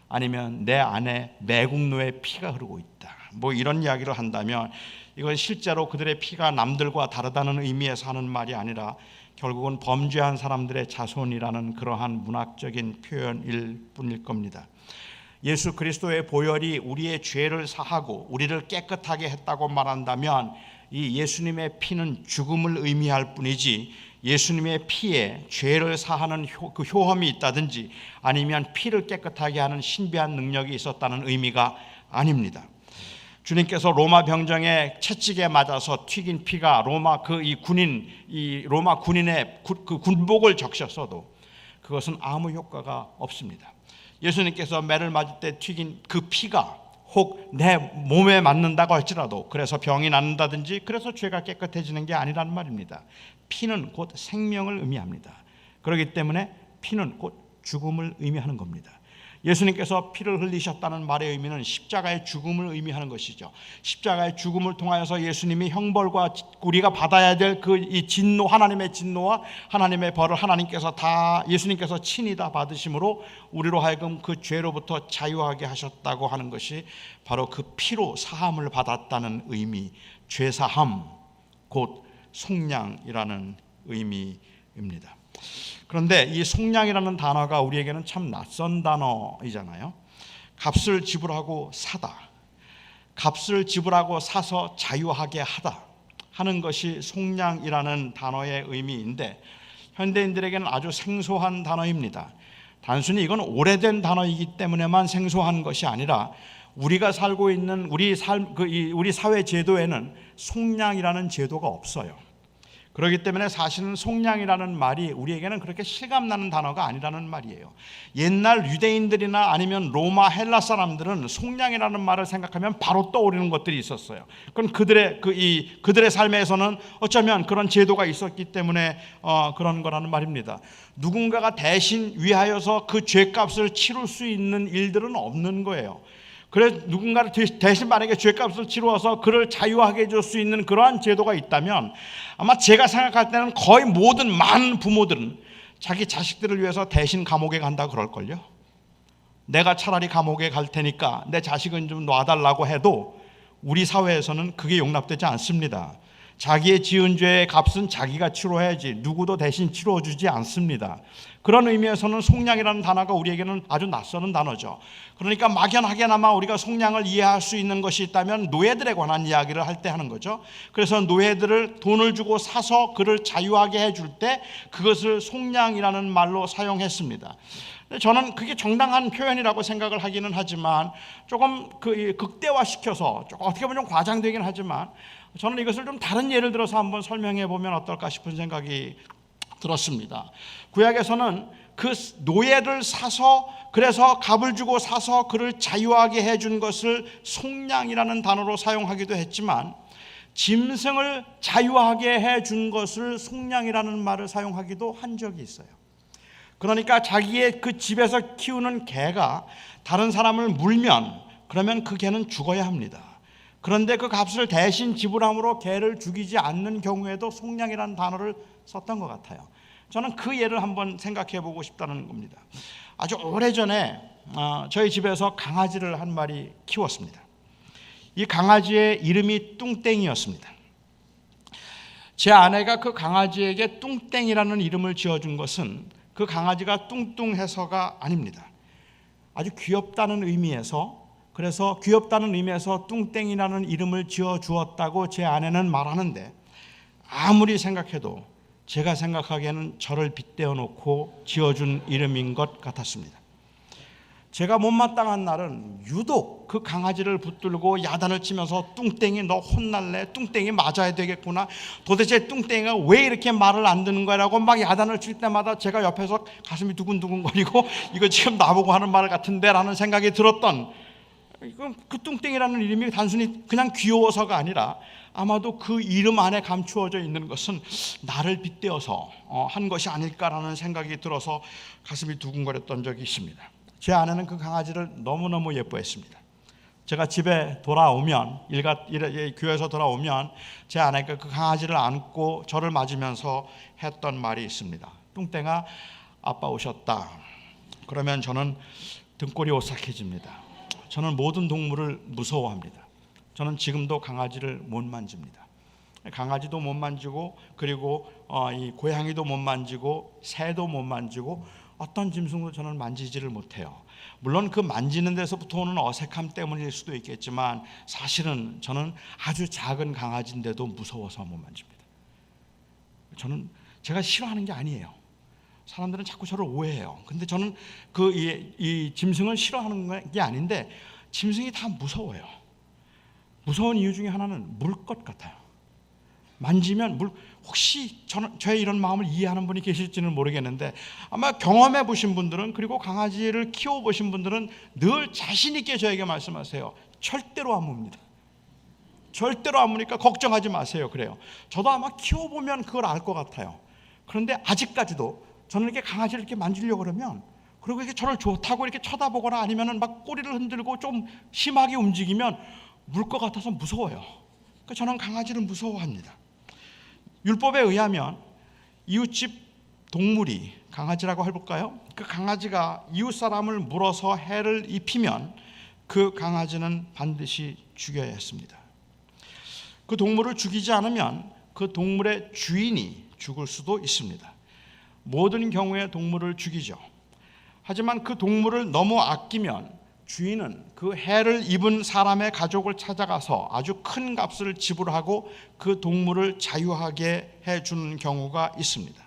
아니면 내 안에 매국노의 피가 흐르고 있다, 뭐 이런 이야기를 한다면 이건 실제로 그들의 피가 남들과 다르다는 의미에서 하는 말이 아니라 결국은 범죄한 사람들의 자손이라는 그러한 문학적인 표현일 뿐일 겁니다. 예수 그리스도의 보혈이 우리의 죄를 사하고 우리를 깨끗하게 했다고 말한다면 이 예수님의 피는 죽음을 의미할 뿐이지, 예수님의 피에 죄를 사하는 그 효험이 있다든지 아니면 피를 깨끗하게 하는 신비한 능력이 있었다는 의미가 아닙니다. 주님께서 로마 병정에 채찍에 맞아서 튀긴 피가 로마 군인의 그 군복을 적셨어도 그것은 아무 효과가 없습니다. 예수님께서 매를 맞을 때 튀긴 그 피가 혹 내 몸에 맞는다고 할지라도 그래서 병이 낫는다든지 그래서 죄가 깨끗해지는 게 아니란 말입니다. 피는 곧 생명을 의미합니다. 그렇기 때문에 피는 곧 죽음을 의미하는 겁니다. 예수님께서 피를 흘리셨다는 말의 의미는 십자가의 죽음을 의미하는 것이죠. 십자가의 죽음을 통하여서 예수님이 형벌과 우리가 받아야 될 그 이 진노, 하나님의 진노와 하나님의 벌을 하나님께서 다 예수님께서 친히 다 받으심으로 우리로 하여금 그 죄로부터 자유하게 하셨다고 하는 것이 바로 그 피로 사함을 받았다는 의미, 죄사함 곧 속량이라는 의미입니다. 그런데 이 속량이라는 단어가 우리에게는 참 낯선 단어이잖아요. 값을 지불하고 사다, 값을 지불하고 사서 자유하게 하다 하는 것이 속량이라는 단어의 의미인데 현대인들에게는 아주 생소한 단어입니다. 단순히 이건 오래된 단어이기 때문에만 생소한 것이 아니라 우리가 살고 있는 우리 사회 제도에는 속량이라는 제도가 없어요. 그렇기 때문에 사실은 속량이라는 말이 우리에게는 그렇게 실감나는 단어가 아니라는 말이에요. 옛날 유대인들이나 아니면 로마 헬라 사람들은 속량이라는 말을 생각하면 바로 떠오르는 것들이 있었어요. 그건 그들의 삶에서는 어쩌면 그런 제도가 있었기 때문에 그런 거라는 말입니다. 누군가가 대신 위하여서 그 죄값을 치룰 수 있는 일들은 없는 거예요. 그래 누군가를 대신 만약에 죄값을 치루어서 그를 자유하게 해줄 수 있는 그러한 제도가 있다면 아마 제가 생각할 때는 거의 많은 부모들은 자기 자식들을 위해서 대신 감옥에 간다 그럴걸요. 내가 차라리 감옥에 갈 테니까 내 자식은 좀 놔달라고 해도 우리 사회에서는 그게 용납되지 않습니다. 자기의 지은 죄의 값은 자기가 치러야지 누구도 대신 치러주지 않습니다. 그런 의미에서는 속량이라는 단어가 우리에게는 아주 낯서는 단어죠. 그러니까 막연하게나마 우리가 속량을 이해할 수 있는 것이 있다면 노예들에 관한 이야기를 할 때 하는 거죠. 그래서 노예들을 돈을 주고 사서 그를 자유하게 해줄 때 그것을 속량이라는 말로 사용했습니다. 저는 그게 정당한 표현이라고 생각을 하기는 하지만 조금 극대화시켜서 어떻게 보면 좀 과장되긴 하지만 저는 이것을 좀 다른 예를 들어서 한번 설명해 보면 어떨까 싶은 생각이 들었습니다. 구약에서는 그 노예를 사서 그래서 값을 주고 사서 그를 자유하게 해준 것을 속량이라는 단어로 사용하기도 했지만 짐승을 자유하게 해준 것을 속량이라는 말을 사용하기도 한 적이 있어요. 그러니까 자기의 그 집에서 키우는 개가 다른 사람을 물면 그러면 그 개는 죽어야 합니다. 그런데 그 값을 대신 지불함으로 개를 죽이지 않는 경우에도 속량이라는 단어를 썼던 것 같아요. 저는 그 예를 한번 생각해 보고 싶다는 겁니다. 아주 오래전에 저희 집에서 강아지를 한 마리 키웠습니다. 이 강아지의 이름이 뚱땡이였습니다. 제 아내가 그 강아지에게 뚱땡이라는 이름을 지어준 것은 그 강아지가 뚱뚱해서가 아닙니다. 아주 귀엽다는 의미에서 그래서 귀엽다는 의미에서 뚱땡이라는 이름을 지어주었다고 제 아내는 말하는데 아무리 생각해도 제가 생각하기에는 저를 빗대어 놓고 지어준 이름인 것 같았습니다. 제가 못마땅한 날은 유독 그 강아지를 붙들고 야단을 치면서 뚱땡이 너 혼날래? 뚱땡이 맞아야 되겠구나. 도대체 뚱땡이가 왜 이렇게 말을 안 듣는 거라고 막 야단을 칠 때마다 제가 옆에서 가슴이 두근두근거리고 이거 지금 나보고 하는 말 같은데 라는 생각이 들었던 그 뚱땡이라는 이름이 단순히 그냥 귀여워서가 아니라 아마도 그 이름 안에 감추어져 있는 것은 나를 빗대어서 한 것이 아닐까라는 생각이 들어서 가슴이 두근거렸던 적이 있습니다. 제 아내는 그 강아지를 너무너무 예뻐했습니다. 제가 집에 돌아오면 교회에서 돌아오면 제 아내가 그 강아지를 안고 저를 맞으면서 했던 말이 있습니다. 뚱땡아 아빠 오셨다. 그러면 저는 등골이 오싹해집니다. 저는 모든 동물을 무서워합니다. 저는 지금도 강아지를 못 만집니다. 강아지도 못 만지고 그리고 이 고양이도 못 만지고 새도 못 만지고 어떤 짐승도 저는 만지지를 못해요. 물론 그 만지는 데서부터 오는 어색함 때문일 수도 있겠지만 사실은 저는 아주 작은 강아지인데도 무서워서 못 만집니다. 제가 싫어하는 게 아니에요. 사람들은 자꾸 저를 오해해요. 근데 저는 이 짐승을 싫어하는 게 아닌데 짐승이 다 무서워요. 무서운 이유 중에 하나는 물 것 같아요. 만지면 혹시 저의 이런 마음을 이해하는 분이 계실지는 모르겠는데 아마 경험해 보신 분들은 그리고 강아지를 키워보신 분들은 늘 자신 있게 저에게 말씀하세요. 절대로 안 뭅니다. 절대로 안 무니까 걱정하지 마세요. 그래요. 저도 아마 키워보면 그걸 알 것 같아요. 그런데 아직까지도 저는 이렇게 강아지를 이렇게 만지려고 그러면 그리고 이렇게 저를 좋다고 이렇게 쳐다보거나 아니면은 막 꼬리를 흔들고 좀 심하게 움직이면 물 것 같아서 무서워요. 그러니까 저는 강아지를 무서워합니다. 율법에 의하면 이웃집 동물이 강아지라고 해볼까요? 그 강아지가 이웃 사람을 물어서 해를 입히면 그 강아지는 반드시 죽여야 했습니다. 그 동물을 죽이지 않으면 그 동물의 주인이 죽을 수도 있습니다. 모든 경우에 동물을 죽이죠. 하지만 그 동물을 너무 아끼면 주인은 그 해를 입은 사람의 가족을 찾아가서 아주 큰 값을 지불하고 그 동물을 자유하게 해주는 경우가 있습니다.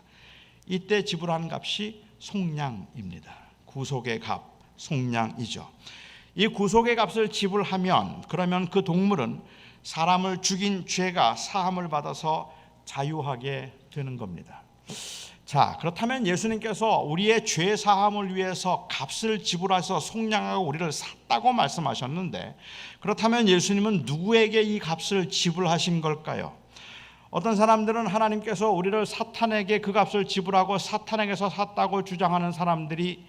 이때 지불하는 값이 속량입니다. 구속의 값, 속량이죠. 이 구속의 값을 지불하면 그러면 그 동물은 사람을 죽인 죄가 사함을 받아서 자유하게 되는 겁니다. 자, 그렇다면 예수님께서 우리의 죄 사함을 위해서 값을 지불해서 속량하고 우리를 샀다고 말씀하셨는데, 그렇다면 예수님은 누구에게 이 값을 지불하신 걸까요? 어떤 사람들은 하나님께서 우리를 사탄에게 그 값을 지불하고 사탄에게서 샀다고 주장하는 사람들이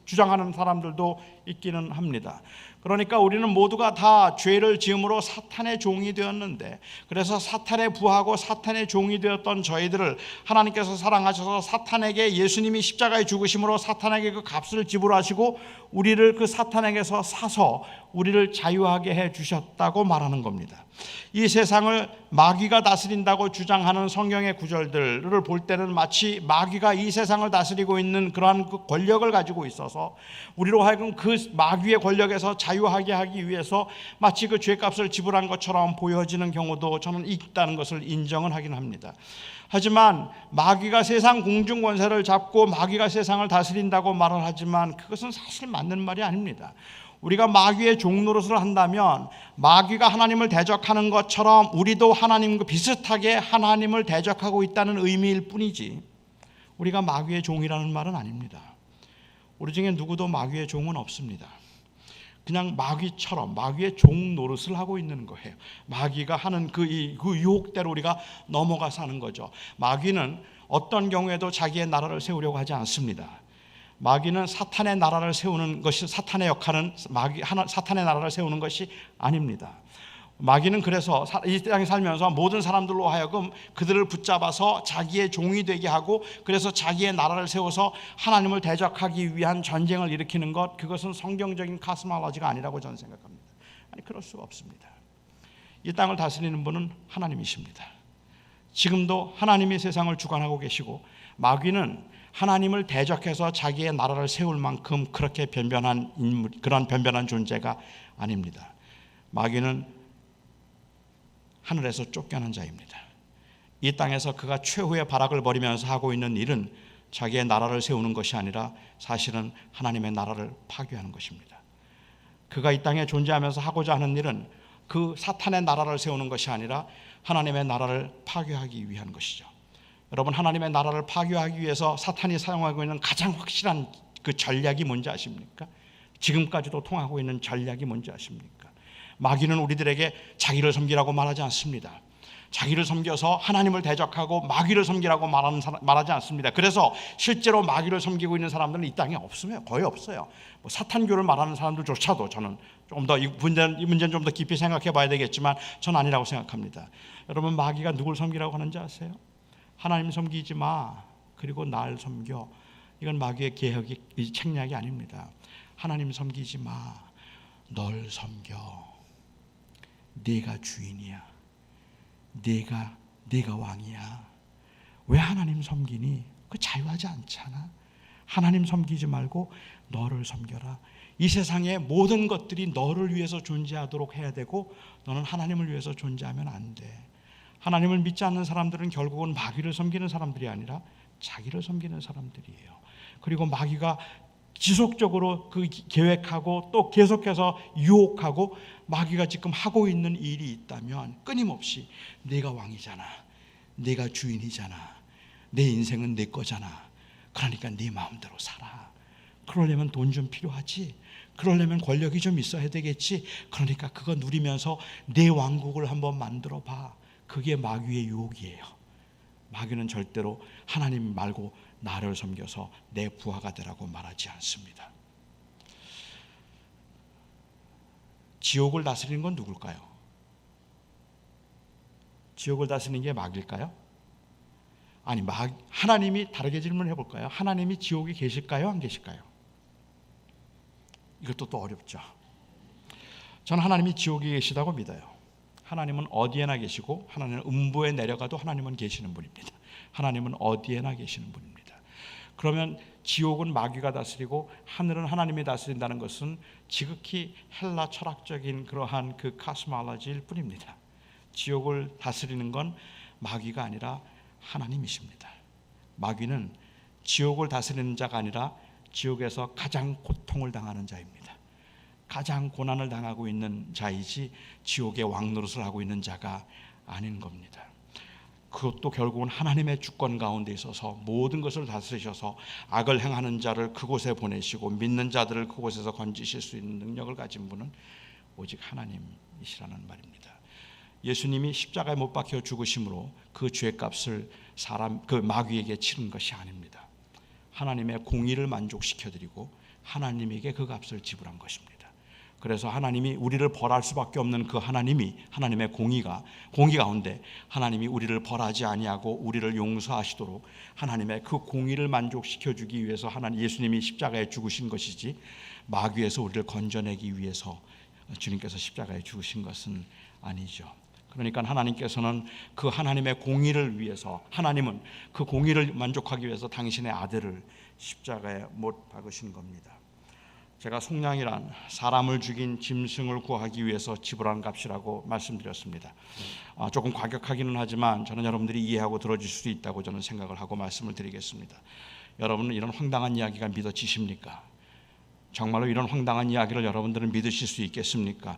주장하는 사람들도 있기는 합니다. 그러니까 우리는 모두가 다 죄를 지음으로 사탄의 종이 되었는데, 그래서 사탄에 부하고 사탄의 종이 되었던 저희들을 하나님께서 사랑하셔서 사탄에게 예수님이 십자가에 죽으심으로 사탄에게 그 값을 지불하시고 우리를 그 사탄에게서 사서 우리를 자유하게 해 주셨다고 말하는 겁니다. 이 세상을 마귀가 다스린다고 주장하는 성경의 구절들을 볼 때는 마치 마귀가 이 세상을 다스리고 있는 그러한 그 권력을 가지고 있어서 우리로 하여금 그 마귀의 권력에서 자유하게 하기 위해서 마치 그 죄값을 지불한 것처럼 보여지는 경우도 저는 있다는 것을 인정을 하긴 합니다. 하지만 마귀가 세상 공중 권세를 잡고 마귀가 세상을 다스린다고 말을 하지만 그것은 사실 맞는 말이 아닙니다. 우리가 마귀의 종노릇을 한다면 마귀가 하나님을 대적하는 것처럼 우리도 하나님과 비슷하게 하나님을 대적하고 있다는 의미일 뿐이지, 우리가 마귀의 종이라는 말은 아닙니다. 우리 중에 누구도 마귀의 종은 없습니다. 그냥 마귀처럼 마귀의 종 노릇을 하고 있는 거예요. 마귀가 하는 그 유혹대로 우리가 넘어가 사는 거죠. 마귀는 어떤 경우에도 자기의 나라를 세우려고 하지 않습니다. 마귀는 사탄의 나라를 세우는 것이, 사탄의 역할은 사탄의 나라를 세우는 것이 아닙니다. 마귀는 그래서 이 땅에 살면서 모든 사람들로 하여금 그들을 붙잡아서 자기의 종이 되게 하고, 그래서 자기의 나라를 세워서 하나님을 대적하기 위한 전쟁을 일으키는 것, 그것은 성경적인 카스마로지가 아니라고 저는 생각합니다. 아니, 그럴 수가 없습니다. 이 땅을 다스리는 분은 하나님이십니다. 지금도 하나님이 세상을 주관하고 계시고, 마귀는 하나님을 대적해서 자기의 나라를 세울 만큼 그렇게 변변한 인물, 그런 변변한 존재가 아닙니다. 마귀는 하늘에서 쫓겨난 자입니다. 이 땅에서 그가 최후의 발악을 벌이면서 하고 있는 일은 자기의 나라를 세우는 것이 아니라 사실은 하나님의 나라를 파괴하는 것입니다. 그가 이 땅에 존재하면서 하고자 하는 일은 그 사탄의 나라를 세우는 것이 아니라 하나님의 나라를 파괴하기 위한 것이죠. 여러분, 하나님의 나라를 파괴하기 위해서 사탄이 사용하고 있는 가장 확실한 그 전략이 뭔지 아십니까? 지금까지도 통하고 있는 전략이 뭔지 아십니까? 마귀는 우리들에게 자기를 섬기라고 말하지 않습니다. 자기를 섬겨서 하나님을 대적하고 마귀를 섬기라고 말하지 않습니다. 그래서 실제로 마귀를 섬기고 있는 사람들은 이 땅에 없어요. 거의 없어요. 뭐 사탄교를 말하는 사람들조차도 저는 좀 더 이 문제는 좀 더 깊이 생각해 봐야 되겠지만 전 아니라고 생각합니다. 여러분, 마귀가 누굴 섬기라고 하는지 아세요? 하나님 섬기지 마, 그리고 날 섬겨. 이건 마귀의 개혁이 책략이 아닙니다. 하나님 섬기지 마, 널 섬겨. 네가 주인이야. 네가 왕이야. 왜 하나님 섬기니? 그 자유하지 않잖아. 하나님 섬기지 말고 너를 섬겨라. 이 세상의 모든 것들이 너를 위해서 존재하도록 해야 되고, 너는 하나님을 위해서 존재하면 안 돼. 하나님을 믿지 않는 사람들은 결국은 마귀를 섬기는 사람들이 아니라 자기를 섬기는 사람들이에요. 그리고 마귀가 지속적으로 그 계획하고 또 계속해서 유혹하고, 마귀가 지금 하고 있는 일이 있다면 끊임없이 네가 왕이잖아, 네가 주인이잖아, 내 인생은 내 거잖아, 그러니까 네 마음대로 살아. 그러려면 돈 좀 필요하지, 그러려면 권력이 좀 있어야 되겠지, 그러니까 그거 누리면서 내 왕국을 한번 만들어 봐. 그게 마귀의 유혹이에요. 마귀는 절대로 하나님 말고 나를 섬겨서 내 부하가 되라고 말하지 않습니다. 지옥을 다스리는 건 누굴까요? 지옥을 다스리는 게 마귀일까요? 아니, 하나님이 다르게 질문해 볼까요? 하나님이 지옥에 계실까요? 안 계실까요? 이것도 또 어렵죠. 저는 하나님이 지옥에 계시다고 믿어요. 하나님은 어디에나 계시고, 하나님은 음부에 내려가도 하나님은 계시는 분입니다. 하나님은 어디에나 계시는 분입니다. 그러면 지옥은 마귀가 다스리고 하늘은 하나님이 다스린다는 것은 지극히 헬라 철학적인 그러한 그 카스마로지일 뿐입니다. 지옥을 다스리는 건 마귀가 아니라 하나님이십니다. 마귀는 지옥을 다스리는 자가 아니라 지옥에서 가장 고통을 당하는 자입니다. 가장 고난을 당하고 있는 자이지 지옥의 왕노릇을 하고 있는 자가 아닌 겁니다. 그것도 결국은 하나님의 주권 가운데 있어서 모든 것을 다스리셔서 악을 행하는 자를 그곳에 보내시고 믿는 자들을 그곳에서 건지실 수 있는 능력을 가진 분은 오직 하나님이시라는 말입니다. 예수님이 십자가에 못 박혀 죽으심으로 그 죄값을 그 마귀에게 치른 것이 아닙니다. 하나님의 공의를 만족시켜드리고 하나님에게 그 값을 지불한 것입니다. 그래서 하나님이 우리를 벌할 수밖에 없는 그 하나님의 공의 가운데 하나님이 우리를 벌하지 아니하고 우리를 용서하시도록 하나님의 그 공의를 만족시켜주기 위해서 예수님이 십자가에 죽으신 것이지 마귀에서 우리를 건져내기 위해서 주님께서 십자가에 죽으신 것은 아니죠. 그러니까 하나님께서는 그 하나님의 공의를 위해서, 하나님은 그 공의를 만족하기 위해서 당신의 아들을 십자가에 못 박으신 겁니다. 제가 속량이란 사람을 죽인 짐승을 구하기 위해서 지불한 값이라고 말씀드렸습니다. 조금 과격하기는 하지만 저는 여러분들이 이해하고 들어줄 수 있다고 저는 생각을 하고 말씀을 드리겠습니다. 여러분은 이런 황당한 이야기가 믿어지십니까? 정말로 이런 황당한 이야기를 여러분들은 믿으실 수 있겠습니까?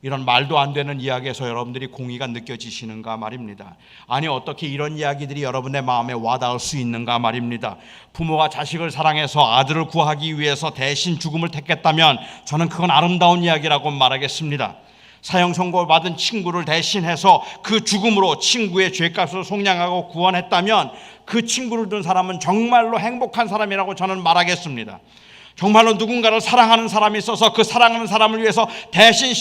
이런 말도 안 되는 이야기에서 여러분들이 공의가 느껴지시는가 말입니다. 아니 어떻게 이런 이야기들이 여러분의 마음에 와닿을 수 있는가 말입니다. 부모가 자식을 사랑해서 아들을 구하기 위해서 대신 죽음을 택했다면 저는 그건 아름다운 이야기라고 말하겠습니다. 사형 선고를 받은 친구를 대신해서 그 죽음으로 친구의 죄값을 속량하고 구원했다면 그 친구를 둔 사람은 정말로 행복한 사람이라고 저는 말하겠습니다. 정말로 누군가를 사랑하는 사람이 있어서 그 사랑하는 사람을 위해서 대신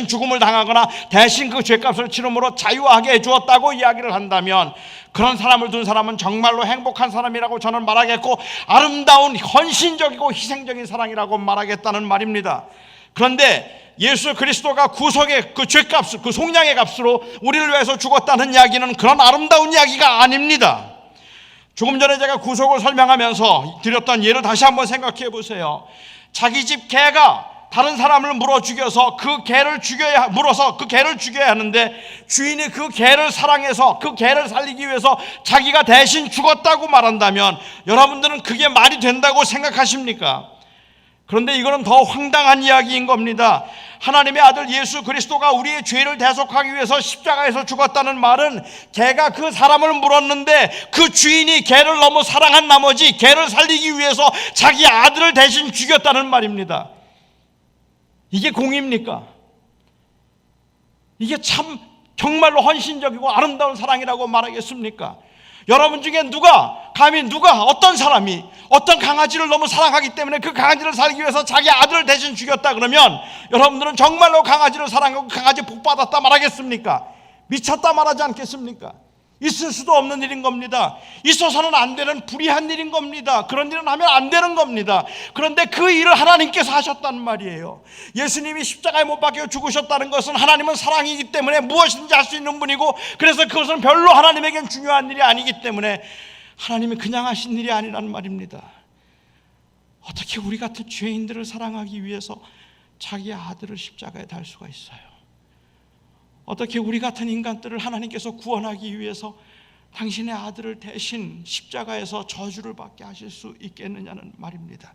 죽음을 당하거나 대신 그 죄값을 치름으로 자유하게 해주었다고 이야기를 한다면 그런 사람을 둔 사람은 정말로 행복한 사람이라고 저는 말하겠고 아름다운 헌신적이고 희생적인 사랑이라고 말하겠다는 말입니다. 그런데 예수 그리스도가 구속의 그 죄값, 그 속량의 값으로 우리를 위해서 죽었다는 이야기는 그런 아름다운 이야기가 아닙니다. 조금 전에 제가 구속을 설명하면서 드렸던 예를 다시 한번 생각해 보세요. 자기 집 개가 다른 사람을 물어 죽여서 물어서 그 개를 죽여야 하는데 주인이 그 개를 사랑해서 그 개를 살리기 위해서 자기가 대신 죽었다고 말한다면 여러분들은 그게 말이 된다고 생각하십니까? 그런데 이거는 더 황당한 이야기인 겁니다. 하나님의 아들 예수 그리스도가 우리의 죄를 대속하기 위해서 십자가에서 죽었다는 말은 개가 그 사람을 물었는데 그 주인이 개를 너무 사랑한 나머지 개를 살리기 위해서 자기 아들을 대신 죽였다는 말입니다. 이게 공의입니까? 이게 참 정말로 헌신적이고 아름다운 사랑이라고 말하겠습니까? 여러분 중에 어떤 사람이 어떤 강아지를 너무 사랑하기 때문에 그 강아지를 살기 위해서 자기 아들을 대신 죽였다 그러면 여러분들은 정말로 강아지를 사랑하고 강아지 복 받았다 말하겠습니까? 미쳤다 말하지 않겠습니까? 있을 수도 없는 일인 겁니다. 있어서는 안 되는 불의한 일인 겁니다. 그런 일은 하면 안 되는 겁니다. 그런데 그 일을 하나님께서 하셨다는 말이에요. 예수님이 십자가에 못 박혀 죽으셨다는 것은 하나님은 사랑이기 때문에 무엇인지 할 수 있는 분이고 그래서 그것은 별로 하나님에겐 중요한 일이 아니기 때문에 하나님이 그냥 하신 일이 아니라는 말입니다. 어떻게 우리 같은 죄인들을 사랑하기 위해서 자기 아들을 십자가에 달 수가 있어요? 어떻게 우리 같은 인간들을 하나님께서 구원하기 위해서 당신의 아들을 대신 십자가에서 저주를 받게 하실 수 있겠느냐는 말입니다.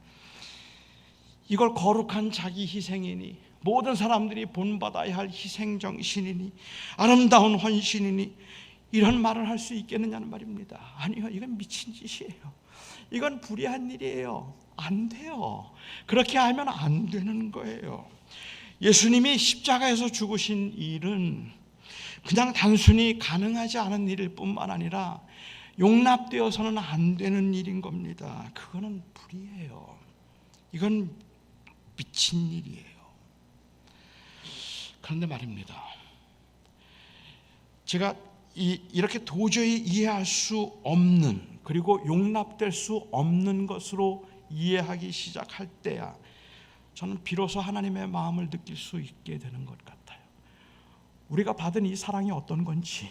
이걸 거룩한 자기 희생이니 모든 사람들이 본받아야 할 희생정신이니 아름다운 헌신이니 이런 말을 할 수 있겠느냐는 말입니다. 아니요, 이건 미친 짓이에요. 이건 불의한 일이에요. 안 돼요. 그렇게 하면 안 되는 거예요. 예수님이 십자가에서 죽으신 일은 그냥 단순히 가능하지 않은 일일 뿐만 아니라 용납되어서는 안 되는 일인 겁니다. 그거는 불의해요. 이건 미친 일이에요. 그런데 말입니다. 제가 이렇게 도저히 이해할 수 없는 그리고 용납될 수 없는 것으로 이해하기 시작할 때야 저는 비로소 하나님의 마음을 느낄 수 있게 되는 것 같아요. 우리가 받은 이 사랑이 어떤 건지,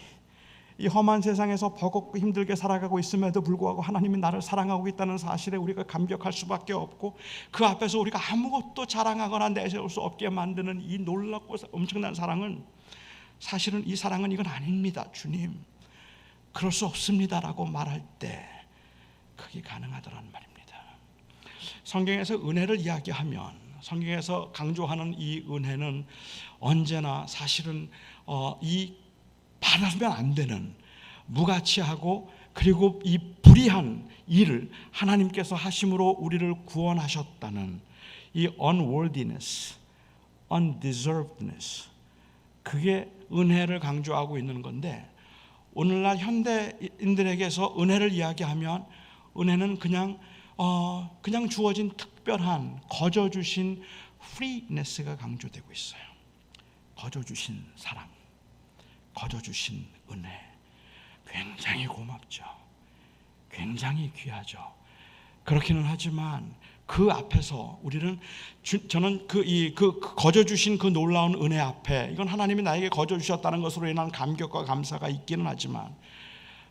이 험한 세상에서 버겁고 힘들게 살아가고 있음에도 불구하고 하나님이 나를 사랑하고 있다는 사실에 우리가 감격할 수밖에 없고 그 앞에서 우리가 아무것도 자랑하거나 내세울 수 없게 만드는 이 놀랍고 엄청난 사랑은 사실은 이 사랑은 이건 아닙니다. 주님, 그럴 수 없습니다라고 말할 때 그게 가능하더란 말입니다. 성경에서 은혜를 이야기하면 성경에서 강조하는 이 은혜는 언제나 사실은 이 받아서면 안 되는 무가치하고 그리고 이 불의한 일을 하나님께서 하심으로 우리를 구원하셨다는 이 unworthiness, undeservedness, 그게 은혜를 강조하고 있는 건데, 오늘날 현대인들에게서 은혜를 이야기하면 은혜는 그냥 주어진 특별한 거저 주신 freeness가 강조되고 있어요. 거저 주신 사랑, 거저 주신 은혜, 굉장히 고맙죠. 굉장히 귀하죠. 그렇기는 하지만 그 앞에서 우리는 저는 그 거저 주신 그 놀라운 은혜 앞에, 이건 하나님이 나에게 거저 주셨다는 것으로 인한 감격과 감사가 있기는 하지만,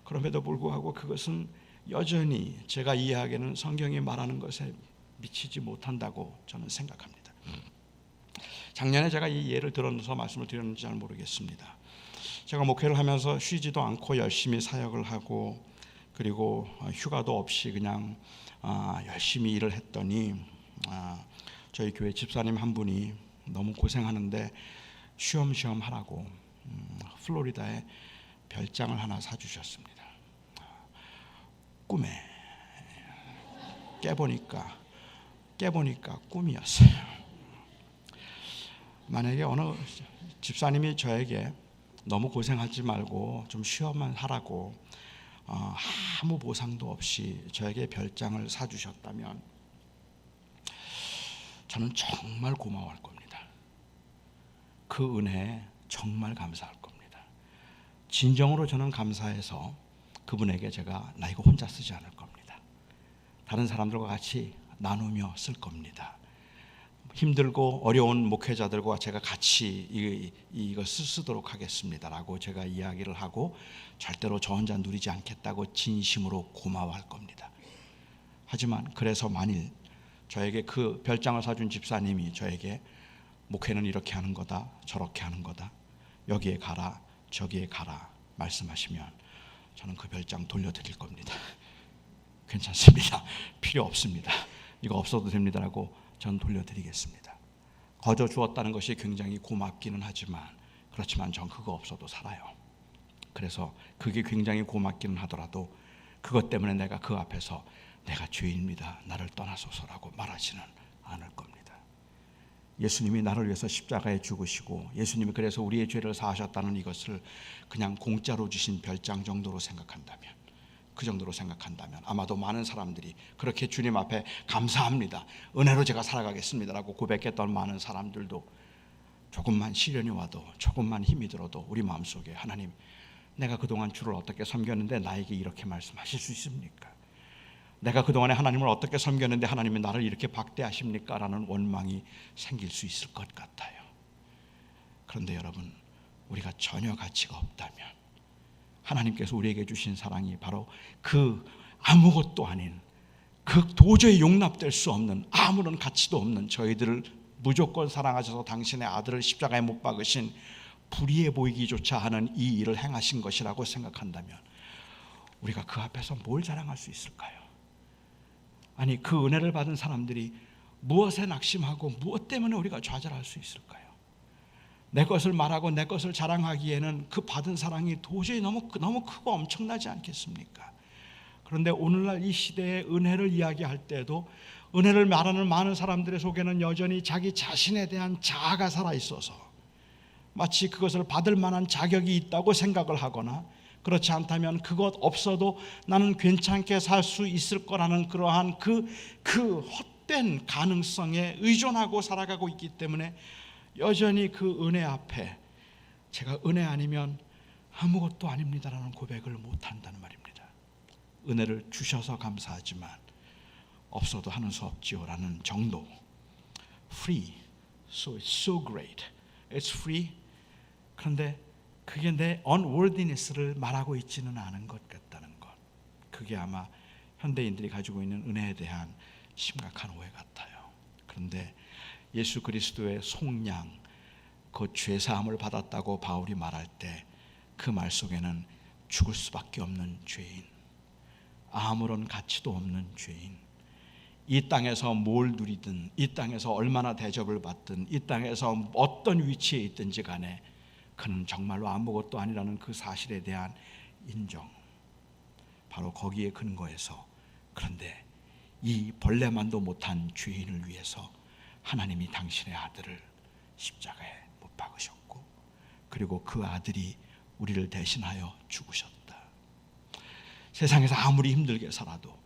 그럼에도 불구하고 그것은 여전히 제가 이해하기에는 성경이 말하는 것에 미치지 못한다고 저는 생각합니다. 작년에 제가 이 예를 들어서 말씀을 드렸는지 잘 모르겠습니다. 제가 목회를 하면서 쉬지도 않고 열심히 사역을 하고, 그리고 휴가도 없이 그냥 열심히 일을 했더니 저희 교회 집사님 한 분이 너무 고생하는데 쉬엄쉬엄 하라고 플로리다에 별장을 하나 사주셨습니다. 꿈에 깨보니까 꿈이었어요. 만약에 어느 집사님이 저에게 너무 고생하지 말고 좀 쉬엄만 하라고 아무 보상도 없이 저에게 별장을 사주셨다면 저는 정말 고마워할 겁니다. 그 은혜에 정말 감사할 겁니다. 진정으로 저는 감사해서 그분에게 제가 나 이거 혼자 쓰지 않을 겁니다. 다른 사람들과 같이 나누며 쓸 겁니다. 힘들고 어려운 목회자들과 제가 같이 이거 쓰도록 하겠습니다라고 제가 이야기를 하고, 절대로 저 혼자 누리지 않겠다고 진심으로 고마워할 겁니다. 하지만 그래서 만일 저에게 그 별장을 사준 집사님이 저에게 목회는 이렇게 하는 거다, 저렇게 하는 거다, 여기에 가라, 저기에 가라 말씀하시면 저는 그 별장 돌려드릴 겁니다. 괜찮습니다. 필요 없습니다. 이거 없어도 됩니다라고 전 돌려드리겠습니다. 거저 주었다는 것이 굉장히 고맙기는 하지만, 그렇지만 전 그거 없어도 살아요. 그래서 그게 굉장히 고맙기는 하더라도 그것 때문에 내가 그 앞에서 내가 죄인입니다, 나를 떠나소서라고 말하지는 않을 겁니다. 예수님이 나를 위해서 십자가에 죽으시고 예수님이 그래서 우리의 죄를 사하셨다는 이것을 그냥 공짜로 주신 별장 정도로 생각한다면, 그 정도로 생각한다면 아마도 많은 사람들이 그렇게 주님 앞에 감사합니다, 은혜로 제가 살아가겠습니다라고 고백했던 많은 사람들도 조금만 시련이 와도, 조금만 힘이 들어도 우리 마음속에 하나님, 내가 그동안 주를 어떻게 섬겼는데 나에게 이렇게 말씀하실 수 있습니까? 내가 그동안에 하나님을 어떻게 섬겼는데 하나님이 나를 이렇게 박대하십니까? 라는 원망이 생길 수 있을 것 같아요. 그런데 여러분, 우리가 전혀 가치가 없다면 하나님께서 우리에게 주신 사랑이 바로 그 아무것도 아닌, 그 도저히 용납될 수 없는, 아무런 가치도 없는 저희들을 무조건 사랑하셔서 당신의 아들을 십자가에 못 박으신, 불의해 보이기조차 하는 이 일을 행하신 것이라고 생각한다면 우리가 그 앞에서 뭘 자랑할 수 있을까요? 아니, 그 은혜를 받은 사람들이 무엇에 낙심하고 무엇 때문에 우리가 좌절할 수 있을까요? 내 것을 말하고 내 것을 자랑하기에는 그 받은 사랑이 도저히 너무 크고 엄청나지 않겠습니까? 그런데 오늘날 이 시대의 은혜를 이야기할 때도 은혜를 말하는 많은 사람들의 속에는 여전히 자기 자신에 대한 자아가 살아있어서 마치 그것을 받을 만한 자격이 있다고 생각을 하거나, 그렇지 않다면 그것 없어도 나는 괜찮게 살 수 있을 거라는 그러한 그 헛된 가능성에 의존하고 살아가고 있기 때문에 여전히 그 은혜 앞에 제가 은혜 아니면 아무것도 아닙니다라는 고백을 못한다는 말입니다. 은혜를 주셔서 감사하지만 없어도 하는 수 없지요라는 정도. Free, so it's so great, it's free. 그런데 그게 내 unworthiness를 말하고 있지는 않은 것 같다는 것, 그게 아마 현대인들이 가지고 있는 은혜에 대한 심각한 오해 같아요. 그런데 예수 그리스도의 속량, 그 죄사함을 받았다고 바울이 말할 때 그 말 속에는 죽을 수밖에 없는 죄인, 아무런 가치도 없는 죄인, 이 땅에서 뭘 누리든, 이 땅에서 얼마나 대접을 받든, 이 땅에서 어떤 위치에 있든지 간에 그는 정말로 아무것도 아니라는 그 사실에 대한 인정, 바로 거기에 근거해서, 그런데 이 벌레만도 못한 죄인을 위해서 하나님이 당신의 아들을 십자가에 못 박으셨고, 그리고 그 아들이 우리를 대신하여 죽으셨다. 세상에서 아무리 힘들게 살아도,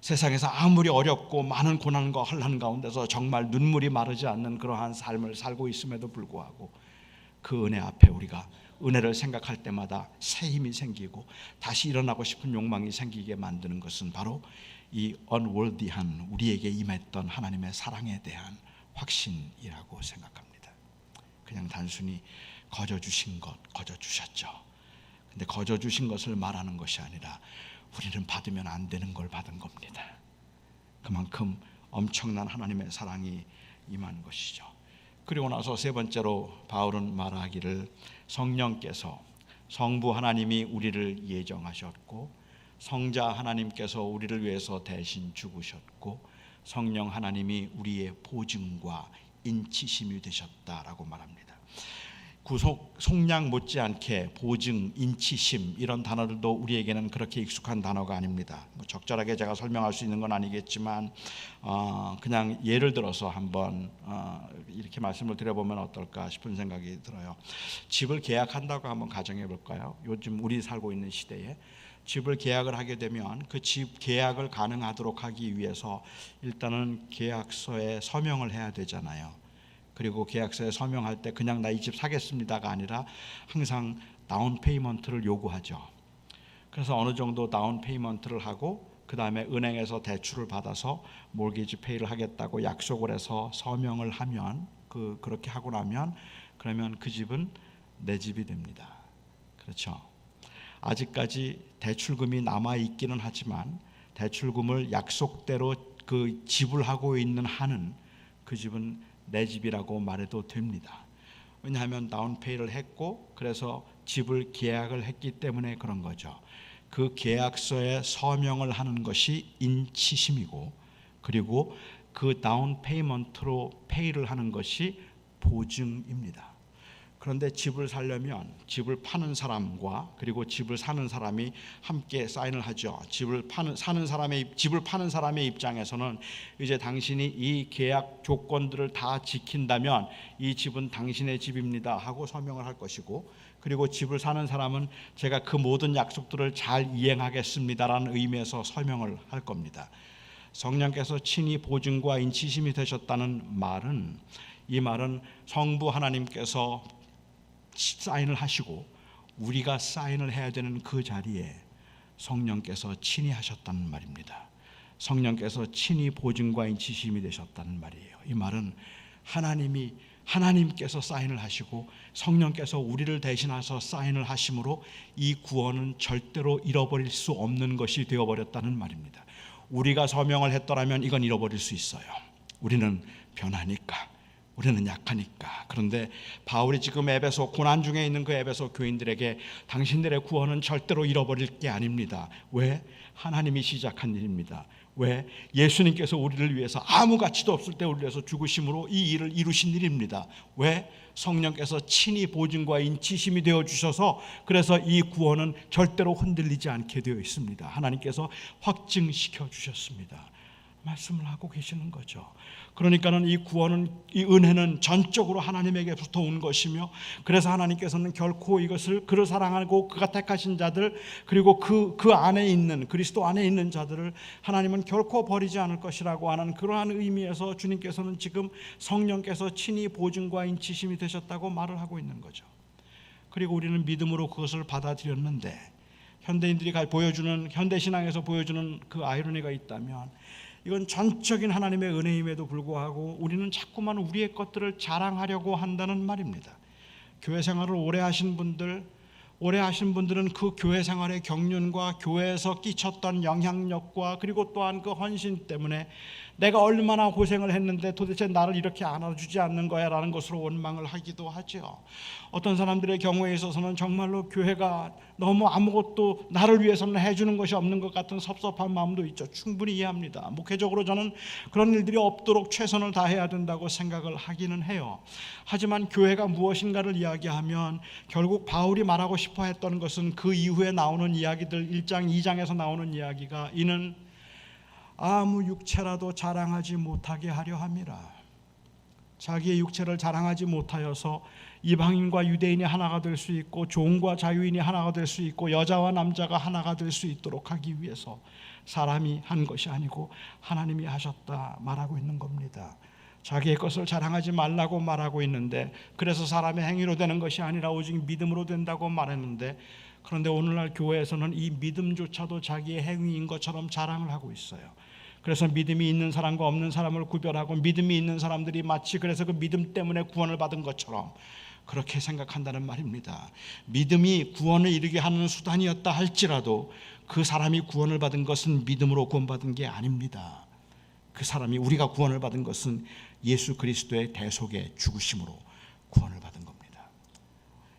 세상에서 아무리 어렵고 많은 고난과 혼란 가운데서 정말 눈물이 마르지 않는 그러한 삶을 살고 있음에도 불구하고 그 은혜 앞에 우리가 은혜를 생각할 때마다 새 힘이 생기고 다시 일어나고 싶은 욕망이 생기게 만드는 것은 바로 이 unworthy한 우리에게 임했던 하나님의 사랑에 대한 확신이라고 생각합니다. 그냥 단순히 거저 주신 것, 거저 주셨죠. 근데 거저 주신 것을 말하는 것이 아니라 우리는 받으면 안 되는 걸 받은 겁니다. 그만큼 엄청난 하나님의 사랑이 임한 것이죠. 그리고 나서 세 번째로 바울은 말하기를, 성령께서, 성부 하나님이 우리를 예정하셨고, 성자 하나님께서 우리를 위해서 대신 죽으셨고, 성령 하나님이 우리의 보증과 인치심이 되셨다라고 말합니다. 구속, 속량 못지않게 보증, 인치심, 이런 단어들도 우리에게는 그렇게 익숙한 단어가 아닙니다. 적절하게 제가 설명할 수 있는 건 아니겠지만 그냥 예를 들어서 한번 이렇게 말씀을 드려보면 어떨까 싶은 생각이 들어요. 집을 계약한다고 한번 가정해 볼까요? 요즘 우리 살고 있는 시대에 집을 계약을 하게 되면 그 집 계약을 가능하도록 하기 위해서 일단은 계약서에 서명을 해야 되잖아요. 그리고 계약서에 서명할 때 그냥 나 이 집 사겠습니다가 아니라 항상 다운 페이먼트를 요구하죠. 그래서 어느 정도 다운 페이먼트를 하고 그 다음에 은행에서 대출을 받아서 몰기지 페이를 하겠다고 약속을 해서 서명을 하면, 그렇게 하고 나면 그러면 그 집은 내 집이 됩니다. 그렇죠? 아직까지 대출금이 남아 있기는 하지만 대출금을 약속대로 그 지불하고 있는 한은 그 집은 내 집이라고 말해도 됩니다. 왜냐하면 다운페이를 했고 그래서 집을 계약을 했기 때문에 그런 거죠. 그 계약서에 서명을 하는 것이 인치심이고, 그리고 그 다운페이먼트로 페이를 하는 것이 보증입니다. 그런데 집을 사려면 집을 파는 사람과 그리고 집을 사는 사람이 함께 사인을 하죠. 집을 파는 사람의 입장에서는 이제 당신이 이 계약 조건들을 다 지킨다면 이 집은 당신의 집입니다 하고 서명을 할 것이고, 그리고 집을 사는 사람은 제가 그 모든 약속들을 잘 이행하겠습니다라는 의미에서 서명을 할 겁니다. 성령께서 친히 보증과 인치심이 되셨다는 말은, 이 말은 성부 하나님께서 사인을 하시고 우리가 사인을 해야 되는 그 자리에 성령께서 친히 하셨다는 말입니다. 성령께서 친히 보증과 인치심이 되셨다는 말이에요. 이 말은 하나님께서 사인을 하시고 성령께서 우리를 대신해서 사인을 하심으로 이 구원은 절대로 잃어버릴 수 없는 것이 되어버렸다는 말입니다. 우리가 서명을 했더라면 이건 잃어버릴 수 있어요. 우리는 변하니까, 우리는 약하니까. 그런데 바울이 지금 에베소, 고난 중에 있는 그 에베소 교인들에게 당신들의 구원은 절대로 잃어버릴 게 아닙니다. 왜? 하나님이 시작한 일입니다. 왜? 예수님께서 우리를 위해서 아무 가치도 없을 때 우리를 위해서 죽으심으로 이 일을 이루신 일입니다. 왜? 성령께서 친히 보증과 인치심이 되어 주셔서 그래서 이 구원은 절대로 흔들리지 않게 되어 있습니다. 하나님께서 확증시켜 주셨습니다. 말씀을 하고 계시는 거죠. 그러니까는 이 구원은, 이 은혜는 전적으로 하나님에게부터 온 것이며, 그래서 하나님께서는 결코 이것을 그를 사랑하고 그가 택하신 자들, 그리고 그 안에 있는, 그리스도 안에 있는 자들을 하나님은 결코 버리지 않을 것이라고 하는 그러한 의미에서 주님께서는 지금 성령께서 친히 보증과 인치심이 되셨다고 말을 하고 있는 거죠. 그리고 우리는 믿음으로 그것을 받아들였는데, 현대인들이 보여주는, 현대신앙에서 보여주는 그 아이러니가 있다면 이건 전적인 하나님의 은혜임에도 불구하고 우리는 자꾸만 우리의 것들을 자랑하려고 한다는 말입니다. 교회 생활을 오래 하신 분들은 그 교회 생활의 경륜과 교회에서 끼쳤던 영향력과 그리고 또한 그 헌신 때문에 내가 얼마나 고생을 했는데 도대체 나를 이렇게 안아주지 않는 거야 라는 것으로 원망을 하기도 하죠. 어떤 사람들의 경우에 있어서는 정말로 교회가 너무 아무것도 나를 위해서는 해주는 것이 없는 것 같은 섭섭한 마음도 있죠. 충분히 이해합니다. 목회적으로 저는 그런 일들이 없도록 최선을 다해야 된다고 생각을 하기는 해요. 하지만 교회가 무엇인가를 이야기하면 결국 바울이 말하고 싶어 했던 것은 그 이후에 나오는 이야기들 1장 2장에서 나오는 이야기가 이는 아무 육체라도 자랑하지 못하게 하려 함이라. 자기의 육체를 자랑하지 못하여서 이방인과 유대인이 하나가 될 수 있고 종과 자유인이 하나가 될 수 있고 여자와 남자가 하나가 될 수 있도록 하기 위해서 사람이 한 것이 아니고 하나님이 하셨다 말하고 있는 겁니다. 자기의 것을 자랑하지 말라고 말하고 있는데, 그래서 사람의 행위로 되는 것이 아니라 오직 믿음으로 된다고 말했는데, 그런데 오늘날 교회에서는 이 믿음조차도 자기의 행위인 것처럼 자랑을 하고 있어요. 그래서 믿음이 있는 사람과 없는 사람을 구별하고 믿음이 있는 사람들이 마치 그래서 그 믿음 때문에 구원을 받은 것처럼 그렇게 생각한다는 말입니다. 믿음이 구원을 이루게 하는 수단이었다 할지라도 그 사람이 구원을 받은 것은 믿음으로 구원받은 게 아닙니다. 그 사람이, 우리가 구원을 받은 것은 예수 그리스도의 대속의 죽으심으로 구원을 받은 겁니다.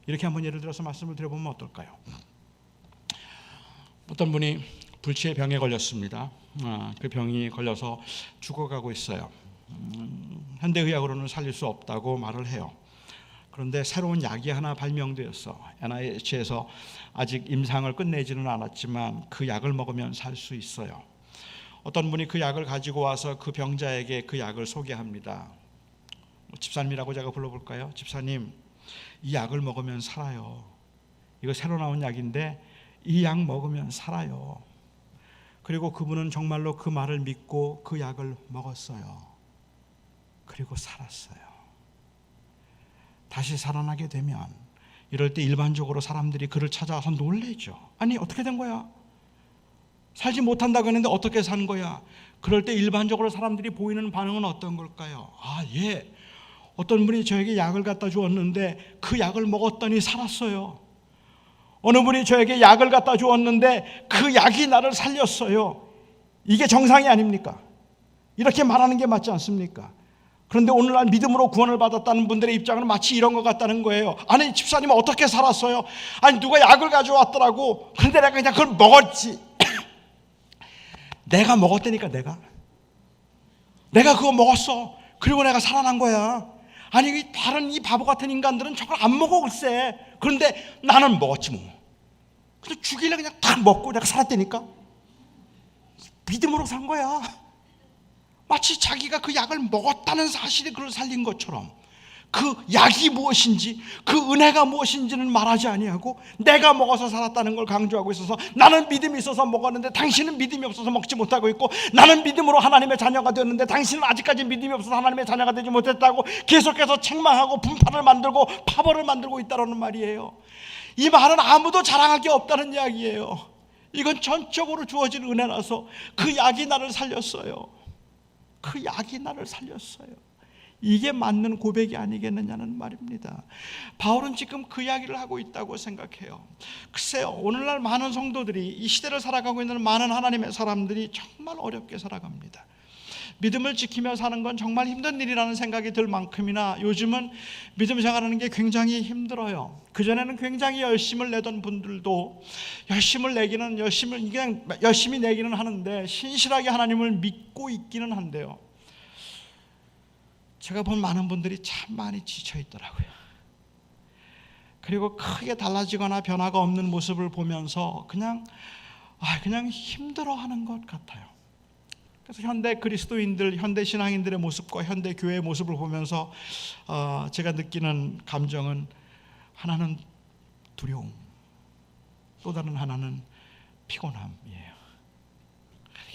이렇게 한번 예를 들어서 말씀을 드려보면 어떨까요? 어떤 분이 불치의 병에 걸렸습니다. 그 병이 걸려서 죽어가고 있어요. 현대의학으로는 살릴 수 없다고 말을 해요. 그런데 새로운 약이 하나 발명되었어. NIH에서 아직 임상을 끝내지는 않았지만 그 약을 먹으면 살 수 있어요. 어떤 분이 그 약을 가지고 와서 그 병자에게 그 약을 소개합니다. 집사님이라고 제가 불러볼까요? 집사님, 이 약을 먹으면 살아요. 이거 새로 나온 약인데 이 약 먹으면 살아요. 그리고 그분은 정말로 그 말을 믿고 그 약을 먹었어요. 그리고 살았어요. 다시 살아나게 되면 이럴 때 일반적으로 사람들이 그를 찾아와서 놀래죠. 아니, 어떻게 된 거야? 살지 못한다고 했는데 어떻게 산 거야? 그럴 때 일반적으로 사람들이 보이는 반응은 어떤 걸까요? 어떤 분이 저에게 약을 갖다 주었는데 그 약을 먹었더니 살았어요. 어느 분이 저에게 약을 갖다 주었는데 그 약이 나를 살렸어요. 이게 정상이 아닙니까? 이렇게 말하는 게 맞지 않습니까? 그런데 오늘날 믿음으로 구원을 받았다는 분들의 입장은 마치 이런 것 같다는 거예요. 아니, 집사님은 어떻게 살았어요? 아니, 누가 약을 가져왔더라고. 그런데 내가 그냥 그걸 먹었지. 내가 먹었다니까. 내가 그거 먹었어. 그리고 내가 살아난 거야. 아니, 다른 이 바보 같은 인간들은 저걸 안 먹어 글쎄. 그런데 나는 먹었지 뭐. 근데 죽일래 그냥 다 먹고 내가 살았다니까. 믿음으로 산 거야. 마치 자기가 그 약을 먹었다는 사실이 그를 살린 것처럼 그 약이 무엇인지, 그 은혜가 무엇인지는 말하지 아니하고 내가 먹어서 살았다는 걸 강조하고 있어서, 나는 믿음이 있어서 먹었는데 당신은 믿음이 없어서 먹지 못하고 있고, 나는 믿음으로 하나님의 자녀가 되었는데 당신은 아직까지 믿음이 없어서 하나님의 자녀가 되지 못했다고 계속해서 책망하고 분파를 만들고 파벌을 만들고 있다는 말이에요. 이 말은 아무도 자랑할 게 없다는 이야기예요. 이건 전적으로 주어진 은혜라서 그 약이 나를 살렸어요. 그 약이 나를 살렸어요. 이게 맞는 고백이 아니겠느냐는 말입니다. 바울은 지금 그 이야기를 하고 있다고 생각해요. 글쎄요, 오늘날 많은 성도들이, 이 시대를 살아가고 있는 많은 하나님의 사람들이 정말 어렵게 살아갑니다. 믿음을 지키며 사는 건 정말 힘든 일이라는 생각이 들 만큼이나 요즘은 믿음 생활하는 게 굉장히 힘들어요. 그전에는 굉장히 열심을 내던 분들도 열심히 내기는 하는데 신실하게 하나님을 믿고 있기는 한데요, 제가 본 많은 분들이 참 많이 지쳐 있더라고요. 그리고 크게 달라지거나 변화가 없는 모습을 보면서 그냥 힘들어하는 것 같아요. 그래서 현대 그리스도인들, 현대 신앙인들의 모습과 현대 교회의 모습을 보면서 제가 느끼는 감정은, 하나는 두려움, 또 다른 하나는 피곤함이에요.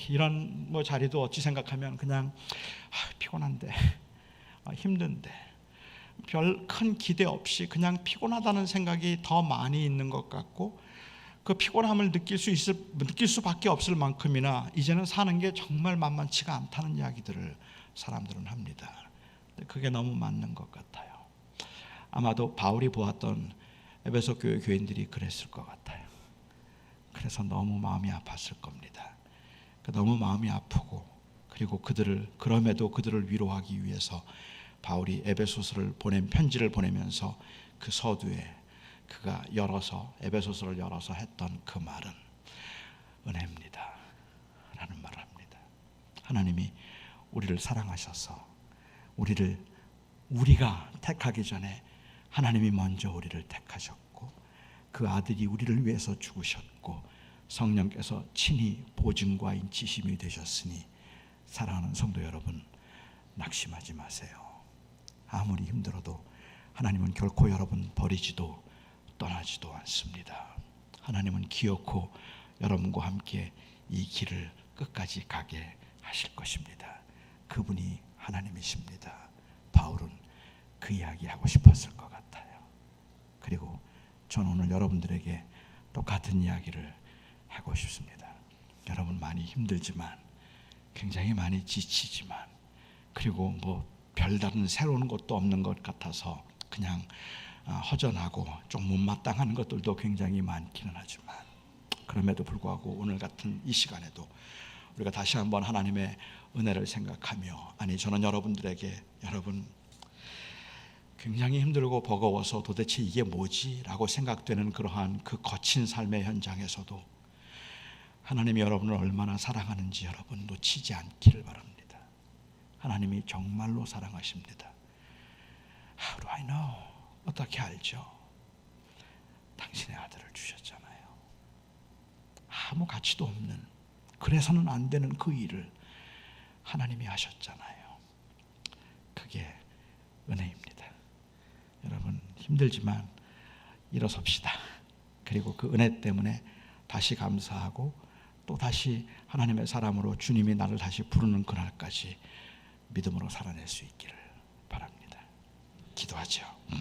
이런 자리도 어찌 생각하면 그냥 피곤한데, 힘든데, 별 큰 기대 없이 그냥 피곤하다는 생각이 더 많이 있는 것 같고, 그 피곤함을 느낄 수밖에 없을 만큼이나 이제는 사는 게 정말 만만치가 않다는 이야기들을 사람들은 합니다. 그게 너무 맞는 것 같아요. 아마도 바울이 보았던 에베소 교회 교인들이 그랬을 것 같아요. 그래서 너무 마음이 아팠을 겁니다. 너무 마음이 아프고 그리고 그럼에도 그들을 위로하기 위해서 바울이 에베소서를 편지를 보내면서 그 서두에 그가 에베소서를 열어서 했던 그 말은 은혜입니다 라는 말을 합니다. 하나님이 우리를 사랑하셔서 우리가 택하기 전에 하나님이 먼저 우리를 택하셨고 그 아들이 우리를 위해서 죽으셨고 성령께서 친히 보증과 인치심이 되셨으니 사랑하는 성도 여러분, 낙심하지 마세요. 아무리 힘들어도 하나님은 결코 여러분 버리지도 떠나지도 않습니다. 하나님은 기어코 여러분과 함께 이 길을 끝까지 가게 하실 것입니다. 그분이 하나님이십니다. 바울은 그 이야기 하고 싶었을 것 같아요. 그리고 저는 오늘 여러분들에게 똑같은 이야기를 하고 싶습니다. 여러분 많이 힘들지만, 굉장히 많이 지치지만, 그리고 별다른 새로운 것도 없는 것 같아서 그냥 허전하고 좀 못마땅한 것들도 굉장히 많기는 하지만, 그럼에도 불구하고 오늘 같은 이 시간에도 우리가 다시 한번 하나님의 은혜를 생각하며, 저는 여러분들에게 여러분 굉장히 힘들고 버거워서 도대체 이게 뭐지? 라고 생각되는 그러한 그 거친 삶의 현장에서도 하나님이 여러분을 얼마나 사랑하는지 여러분 놓치지 않기를 바랍니다. 하나님이 정말로 사랑하십니다. How do I know? 어떻게 알죠? 당신의 아들을 주셨잖아요. 아무 가치도 없는, 그래서는 안 되는 그 일을 하나님이 하셨잖아요. 그게 은혜입니다. 여러분 힘들지만 일어섭시다. 그리고 그 은혜 때문에 다시 감사하고 또 다시 하나님의 사람으로 주님이 나를 다시 부르는 그날까지 믿음으로 살아낼 수 있기를 바랍니다. 기도하죠.